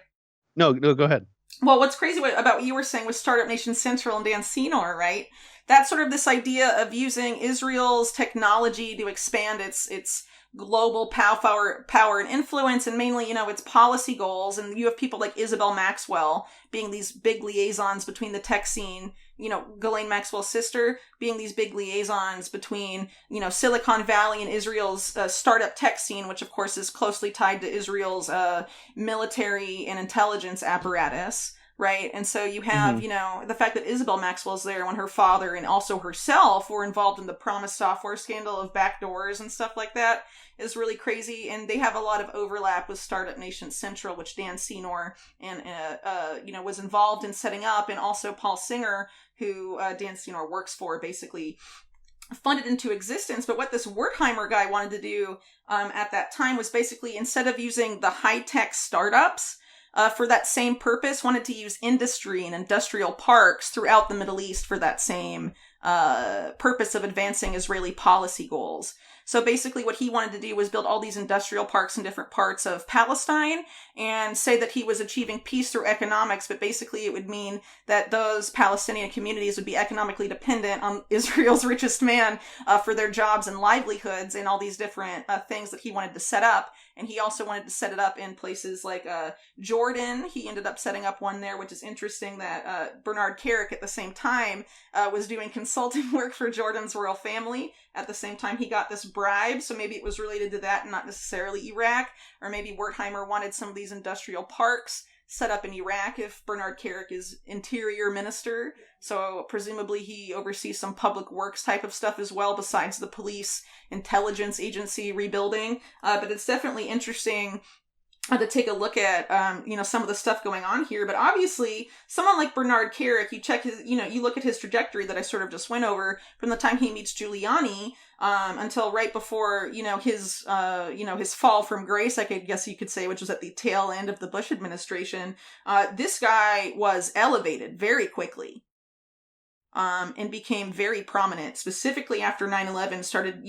No, go ahead. Well, what's crazy about what you were saying with Startup Nation Central and Dan Senor, right? That's sort of this idea of using Israel's technology to expand its global power and influence, and mainly, its policy goals. And you have people like Isabel Maxwell being these big liaisons between the tech scene, Ghislaine Maxwell's sister being these big liaisons between, Silicon Valley and Israel's startup tech scene, which of course is closely tied to Israel's military and intelligence apparatus. Right. And so you have, the fact that Isabel Maxwell's there when her father and also herself were involved in the Promise software scandal of backdoors and stuff like that is really crazy. And they have a lot of overlap with Startup Nation Central, which Dan Senor and, was involved in setting up. And also Paul Singer, who Dan Senor works for, basically funded into existence. But what this Wertheimer guy wanted to do at that time was basically, instead of using the high-tech startups, for that same purpose, wanted to use industry and industrial parks throughout the Middle East for that same purpose of advancing Israeli policy goals. So basically what he wanted to do was build all these industrial parks in different parts of Palestine and say that he was achieving peace through economics, but basically it would mean that those Palestinian communities would be economically dependent on Israel's richest man for their jobs and livelihoods and all these different things that he wanted to set up. And he also wanted to set it up in places like Jordan. He ended up setting up one there, which is interesting that Bernard Kerik at the same time was doing consulting work for Jordan's royal family. At the same time, he got this bribe, so maybe it was related to that and not necessarily Iraq. Or maybe Wertheimer wanted some of these industrial parks set up in Iraq if Bernard Kerik is interior minister. So presumably he oversees some public works type of stuff as well, besides the police intelligence agency rebuilding. But it's definitely interesting to take a look at, some of the stuff going on here. But obviously, someone like Bernard Kerik, you look at his trajectory that I sort of just went over from the time he meets Giuliani until right before, his fall from grace, I guess you could say, which was at the tail end of the Bush administration. This guy was elevated very quickly. And became very prominent, specifically after 9/11 started,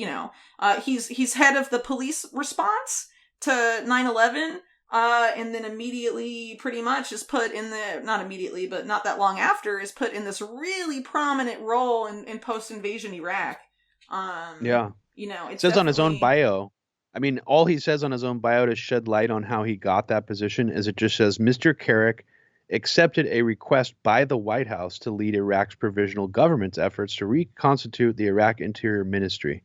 he's head of the police response to 9/11, and then immediately pretty much is put in not immediately, but not that long after, is put in this really prominent role in post-invasion Iraq. It says on his own bio. I mean, all he says on his own bio to shed light on how he got that position is it just says, Mr. Kerik accepted a request by the White House to lead Iraq's provisional government's efforts to reconstitute the Iraq Interior Ministry.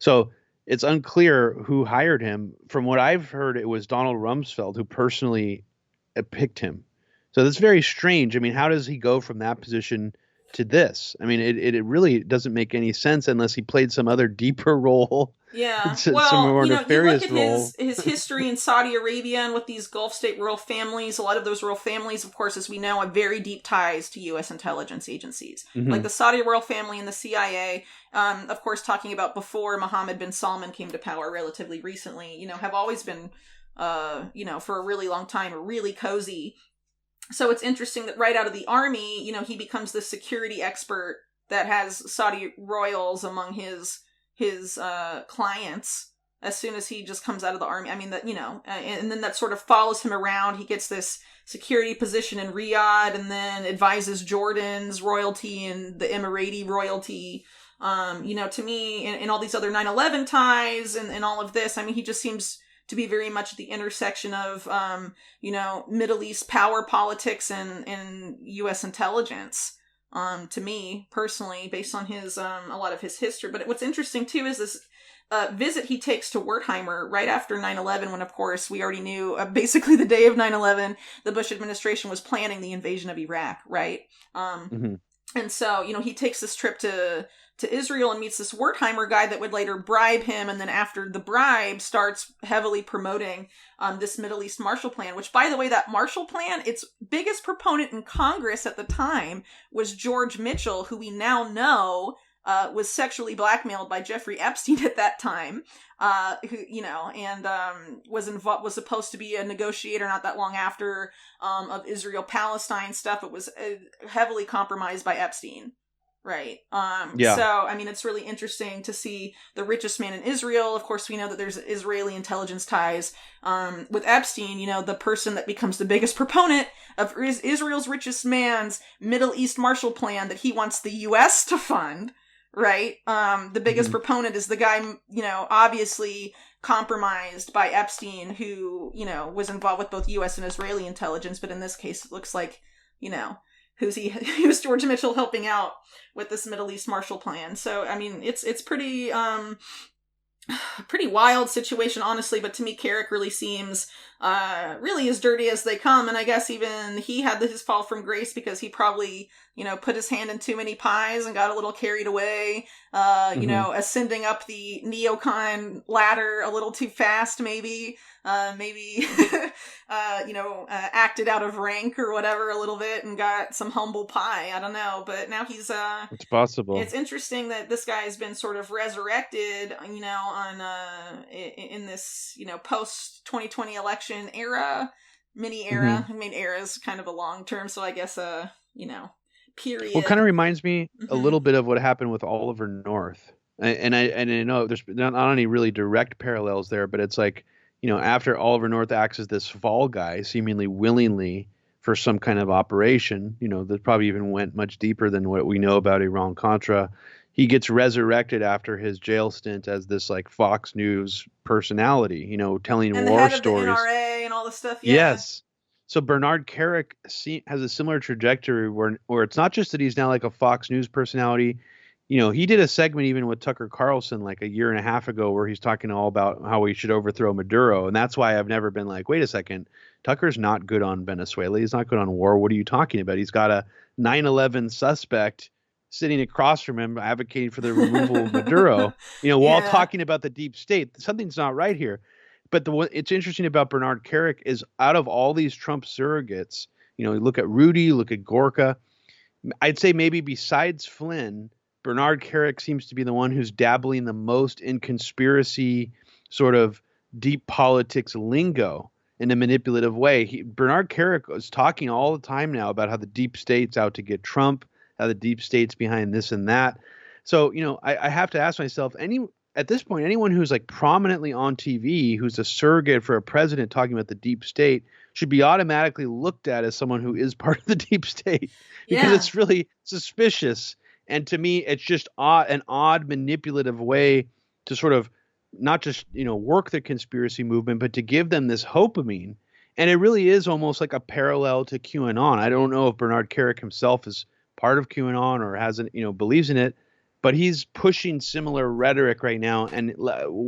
So it's unclear who hired him. From what I've heard, it was Donald Rumsfeld who personally picked him. So that's very strange. I mean, how does he go from that position to this? I mean, it really doesn't make any sense unless he played some other deeper role. Yeah, some more nefarious you look at his history in Saudi Arabia and with these Gulf state royal families. A lot of those royal families, of course, as we know, have very deep ties to U.S. intelligence agencies. Mm-hmm. Like the Saudi royal family and the CIA, of course, talking about before Mohammed bin Salman came to power relatively recently, have always been, for a really long time, really cozy. So it's interesting that right out of the army, he becomes the security expert that has Saudi royals among his clients as soon as he just comes out of the army. I mean, that, and then that sort of follows him around. He gets this security position in Riyadh and then advises Jordan's royalty and the Emirati royalty. To me, and all these other 9/11 ties and all of this, I mean, he just seems to be very much at the intersection of, Middle East power politics and U.S. intelligence. To me personally, based on his a lot of his history. But what's interesting too is this visit he takes to Wertheimer right after 9/11, when of course we already knew basically the day of 9/11 the Bush administration was planning the invasion of Iraq, right? And so he takes this trip to Israel and meets this Wertheimer guy that would later bribe him, and then after the bribe starts heavily promoting this Middle East Marshall Plan, which, by the way, that Marshall Plan, its biggest proponent in Congress at the time was George Mitchell, who we now know was sexually blackmailed by Jeffrey Epstein at that time, was supposed to be a negotiator not that long after of Israel-Palestine stuff. It was heavily compromised by Epstein. Right. So, I mean, it's really interesting to see the richest man in Israel. Of course, we know that there's Israeli intelligence ties with Epstein, the person that becomes the biggest proponent of Israel's richest man's Middle East Marshall Plan that he wants the U.S. to fund. Right. The biggest proponent is the guy, obviously compromised by Epstein, who, was involved with both U.S. and Israeli intelligence. But in this case, it looks like, who's George Mitchell helping out with this Middle East Marshall Plan. So, I mean, it's pretty wild situation, honestly. But to me, Kerik really seems really as dirty as they come. And I guess even he had his fall from grace because he probably, put his hand in too many pies and got a little carried away, ascending up the neocon ladder a little too fast, maybe. Acted out of rank or whatever a little bit and got some humble pie. I don't know, but now he's it's possible. It's interesting that this guy has been sort of resurrected, on in this, post 2020 election era, mini era. I mean, era is kind of a long term, so I guess period. Well, it kind of reminds me a little bit of what happened with Oliver North. And I know there's not any really direct parallels there, but it's like, after Oliver North acts as this fall guy, seemingly willingly for some kind of operation, that probably even went much deeper than what we know about Iran Contra. He gets resurrected after his jail stint as this like Fox News personality, telling And the war head of the stories. NRA and all the stuff. Yeah. Yes. So Bernard Kerik has a similar trajectory where it's not just that he's now like a Fox News personality. He did a segment even with Tucker Carlson like a year and a half ago where he's talking all about how we should overthrow Maduro. And that's why I've never been like, wait a second, Tucker's not good on Venezuela. He's not good on war. What are you talking about? He's got a 9/11 suspect sitting across from him advocating for the removal of Maduro, while talking about the deep state. Something's not right here. But it's interesting about Bernard Kerik is out of all these Trump surrogates, you look at Rudy, look at Gorka. I'd say maybe besides Flynn, Bernard Kerik seems to be the one who's dabbling the most in conspiracy sort of deep politics lingo in a manipulative way. Bernard Kerik is talking all the time now about how the deep state's out to get Trump, how the deep state's behind this and that. So, I have to ask myself, at this point, anyone who's like prominently on TV, who's a surrogate for a president talking about the deep state, should be automatically looked at as someone who is part of the deep state, because it's really suspicious. And to me, it's just an odd manipulative way to sort of not just, work the conspiracy movement, but to give them this hopamine. And it really is almost like a parallel to QAnon. I don't know if Bernard Kerik himself is part of QAnon or hasn't, believes in it, but he's pushing similar rhetoric right now. And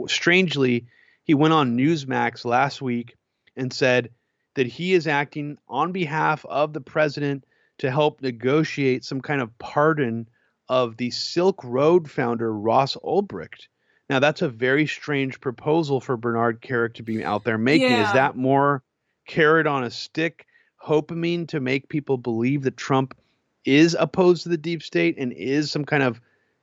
strangely, he went on Newsmax last week and said that he is acting on behalf of the president to help negotiate some kind of pardon of the Silk Road founder, Ross Ulbricht. Now, that's a very strange proposal for Bernard Kerik to be out there making. Yeah. Is that more carrot on a stick, hopamine to make people believe that Trump is opposed to the deep state and is some kind of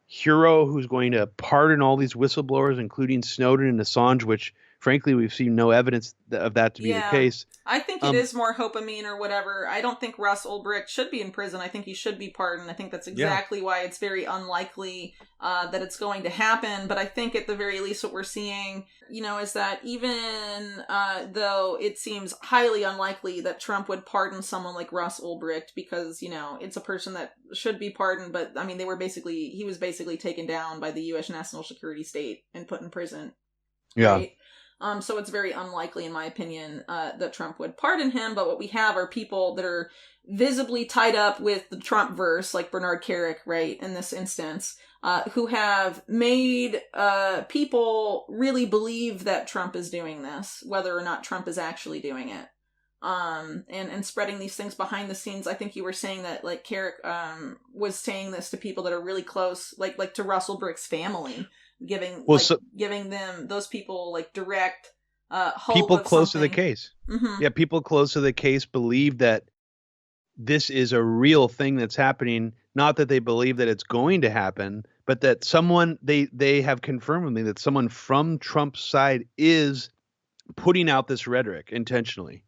hero who's going to pardon all these whistleblowers, including Snowden and Assange, which frankly we've seen no evidence of that to be the case. I think it is more hopamine or whatever. I don't think Russ Ulbricht should be in prison. I think he should be pardoned. I think that's exactly why it's very unlikely that it's going to happen. But I think at the very least what we're seeing, is that even though it seems highly unlikely that Trump would pardon someone like Russ Ulbricht because, it's a person that should be pardoned. But I mean, he was basically taken down by the U.S. national security state and put in prison. Yeah. Right? So it's very unlikely, in my opinion, that Trump would pardon him. But what we have are people that are visibly tied up with the Trump verse, like Bernard Kerik, right, in this instance, who have made people really believe that Trump is doing this, whether or not Trump is actually doing it. And spreading these things behind the scenes. I think you were saying that, like, Kerik was saying this to people that are really close, like to Russ Ulbricht's family. Giving them, those people, like, direct hope. People of close something. to the case. Mm-hmm. Yeah, people close to the case believe that this is a real thing that's happening. Not that they believe that it's going to happen, but that someone, they have confirmed with me that someone from Trump's side is putting out this rhetoric intentionally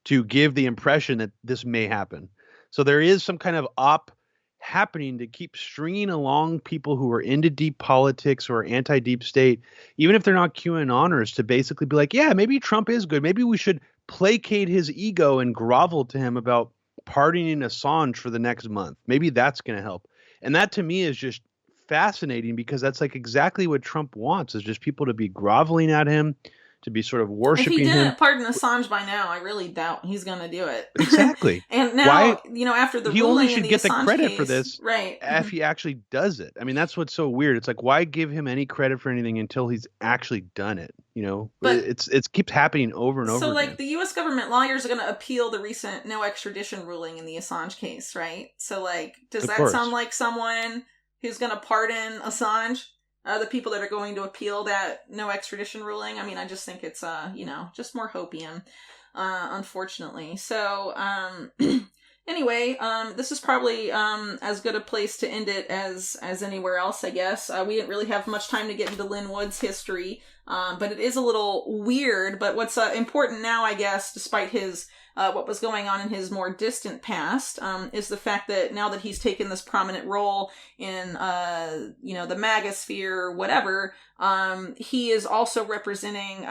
to give the impression that this may happen. So there is some kind of happening to keep stringing along people who are into deep politics or anti-deep state, even if they're not QAnoners, to basically be like, yeah, maybe Trump is good. Maybe we should placate his ego and grovel to him about pardoning Assange for the next month. Maybe that's going to help. And that to me is just fascinating, because that's like exactly what Trump wants, is just people to be groveling at him, to be sort of worshiping him. If he didn't pardon Assange by now, I really doubt he's going to do it. Exactly. And now, after the he ruling only should in get the Assange credit case, for this, right? If he actually does it. I mean, that's what's so weird. It's like, why give him any credit for anything until he's actually done it? But it keeps happening over and over. So, like, again. the U.S. government lawyers are going to appeal the recent no extradition ruling in the Assange case, right? So, like, does that sound like someone who's going to pardon Assange? The people that are going to appeal that no extradition ruling. I mean, I just think it's, just more hopium, unfortunately. So, Anyway, this is probably as good a place to end it as anywhere else, I guess. We didn't really have much time to get into Lin Wood's history, but it is a little weird. But what's important now, I guess, despite his what was going on in his more distant past, is the fact that now that he's taken this prominent role in the MAGA sphere or whatever, he is also representing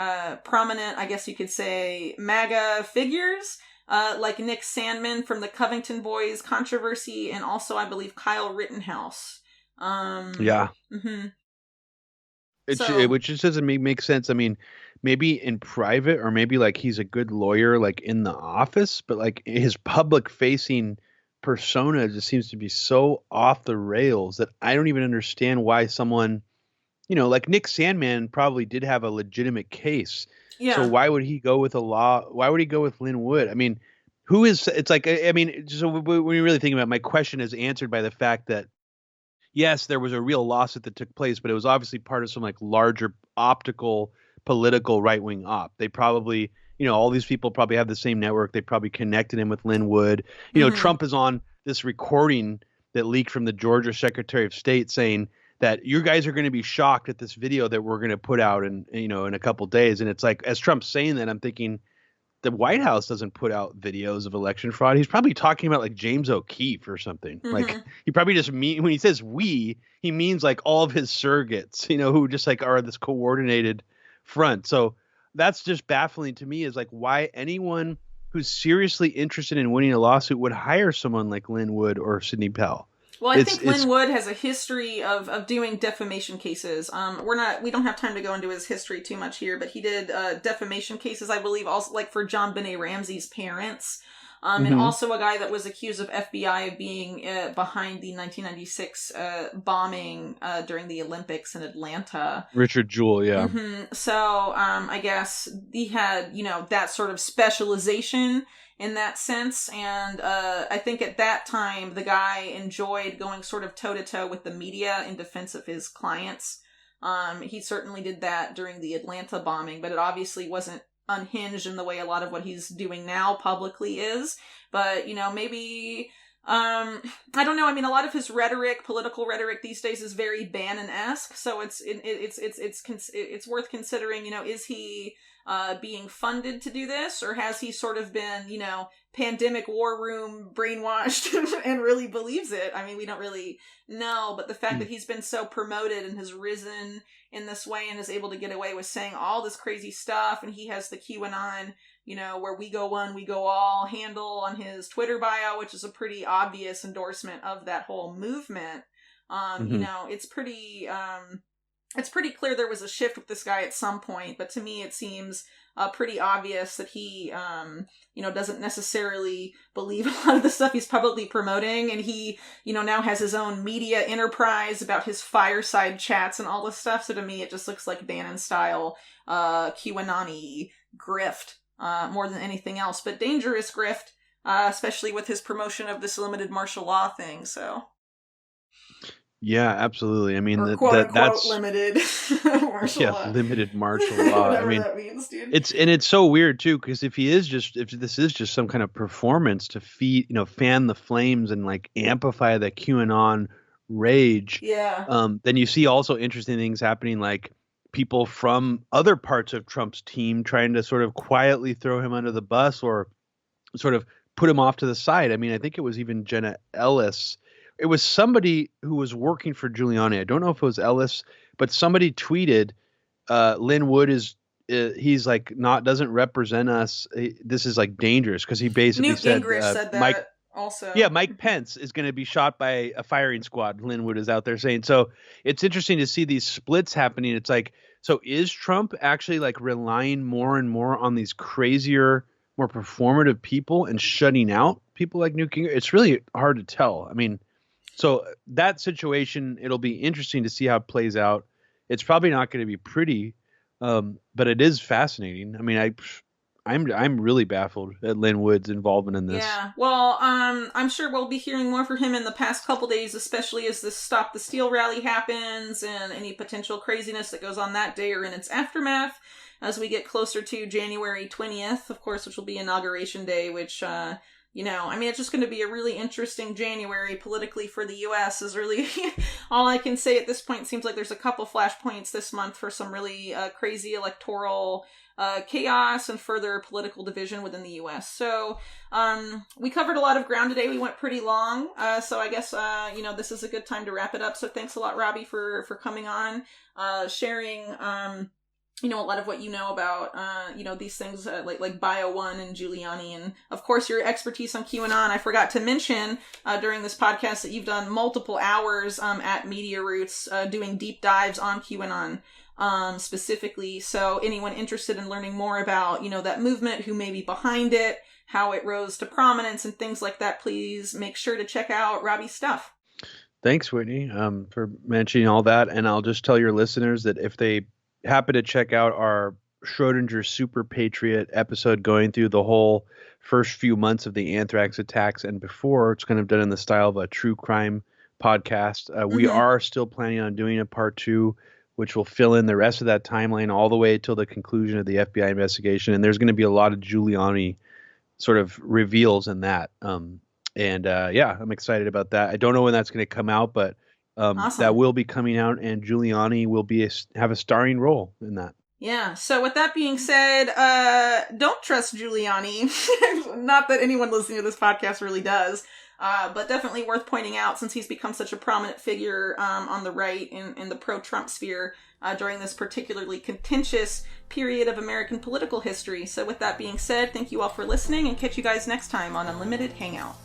prominent, I guess you could say, MAGA figures. Like Nick Sandmann from the Covington Boys controversy, and also, I believe, Kyle Rittenhouse. Yeah. Mm-hmm. Which just doesn't make sense. I mean, maybe in private, or maybe like he's a good lawyer, like in the office, but like his public-facing persona just seems to be so off the rails that I don't even understand why someone, like Nick Sandmann probably did have a legitimate case. Yeah. So why would he go with why would he go with Lin Wood? I mean, it's like, I mean, so when you really think about it, my question is answered by the fact that, yes, there was a real lawsuit that took place, but it was obviously part of some like larger optical political right-wing op. They probably, all these people probably have the same network. They probably connected him with Lin Wood. Trump is on this recording that leaked from the Georgia Secretary of State saying that you guys are going to be shocked at this video that we're going to put out in a couple days. And it's like, as Trump's saying that, I'm thinking the White House doesn't put out videos of election fraud. He's probably talking about like James O'Keefe or something. Mm-hmm. Like he probably just when he says we, he means like all of his surrogates, who just like are this coordinated front. So that's just baffling to me, is like why anyone who's seriously interested in winning a lawsuit would hire someone like Lin Wood or Sidney Powell. Well, I think Lin Wood has a history of doing defamation cases. We don't have time to go into his history too much here, but he did defamation cases, I believe, also like for John Benet Ramsey's parents. And also a guy that was accused of FBI of being behind the 1996 bombing during the Olympics in Atlanta. Richard Jewell, yeah. Mm-hmm. So I guess he had, that sort of specialization in that sense. And I think at that time, the guy enjoyed going sort of toe-to-toe with the media in defense of his clients. He certainly did that during the Atlanta bombing, but it obviously wasn't unhinged in the way a lot of what he's doing now publicly is. But, maybe... I don't know. I mean, a lot of his political rhetoric these days is very Bannon-esque. So it's worth considering, is he being funded to do this, or has he sort of been, pandemic war room brainwashed and really believes it? I mean, we don't really know, but the fact that he's been so promoted and has risen in this way and is able to get away with saying all this crazy stuff, and he has the QAnon, where we go one, we go all handle on his Twitter bio, which is a pretty obvious endorsement of that whole movement. It's pretty clear there was a shift with this guy at some point, but to me it seems pretty obvious that he, doesn't necessarily believe a lot of the stuff he's publicly promoting, and he, now has his own media enterprise about his fireside chats and all this stuff. So to me, it just looks like Bannon-style QAnon-y grift more than anything else, but dangerous grift, especially with his promotion of this limited martial law thing. So. Yeah, absolutely. I mean, that's limited martial law. Limited martial law. I mean, that means, dude. It's so weird too, because if this is just some kind of performance to fan the flames and like amplify the QAnon rage, then you see also interesting things happening, like people from other parts of Trump's team trying to sort of quietly throw him under the bus or sort of put him off to the side. I mean, I think it was even Jenna Ellis. It was somebody who was working for Giuliani. I don't know if it was Ellis, but somebody tweeted, Lin Wood he's like doesn't represent us. This is like dangerous, because he basically Newt Gingrich said that Mike, also. Yeah, Mike Pence is going to be shot by a firing squad, Lin Wood is out there saying. So it's interesting to see these splits happening. It's like, so is Trump actually like relying more and more on these crazier, more performative people and shutting out people like Newt Gingrich? It's really hard to tell. I mean, so that situation, it'll be interesting to see how it plays out. It's probably not going to be pretty, but it is fascinating. I mean, I'm really baffled at Lin Wood's involvement in this. Yeah, well, I'm sure we'll be hearing more from him in the past couple days, especially as this Stop the Steal rally happens and any potential craziness that goes on that day or in its aftermath. As we get closer to January 20th, of course, which will be Inauguration Day, which I mean, it's just going to be a really interesting January politically for the U.S. is really all I can say at this point. It seems like there's a couple flashpoints this month for some really crazy electoral chaos and further political division within the U.S. So we covered a lot of ground today. We went pretty long. So I guess, this is a good time to wrap it up. So thanks a lot, Robbie, for coming on, sharing, a lot of what you know about, these things like Bio One and Giuliani. And of course, your expertise on QAnon. I forgot to mention during this podcast that you've done multiple hours at Media Roots doing deep dives on QAnon. Specifically. So anyone interested in learning more about, that movement, who may be behind it, how it rose to prominence and things like that, please make sure to check out Robbie's stuff. Thanks, Whitney, for mentioning all that. And I'll just tell your listeners that if they happen to check out our Schrodinger Super Patriot episode going through the whole first few months of the anthrax attacks and before, it's kind of done in the style of a true crime podcast. We are still planning on doing a part 2, which will fill in the rest of that timeline all the way till the conclusion of the FBI investigation. And there's going to be a lot of Giuliani sort of reveals in that. I'm excited about that. I don't know when that's going to come out, but awesome. That will be coming out, and Giuliani will have a starring role in that. Yeah. So with that being said, don't trust Giuliani. Not that anyone listening to this podcast really does. But definitely worth pointing out since he's become such a prominent figure on the right in the pro-Trump sphere during this particularly contentious period of American political history. So with that being said, thank you all for listening, and catch you guys next time on Unlimited Hangout.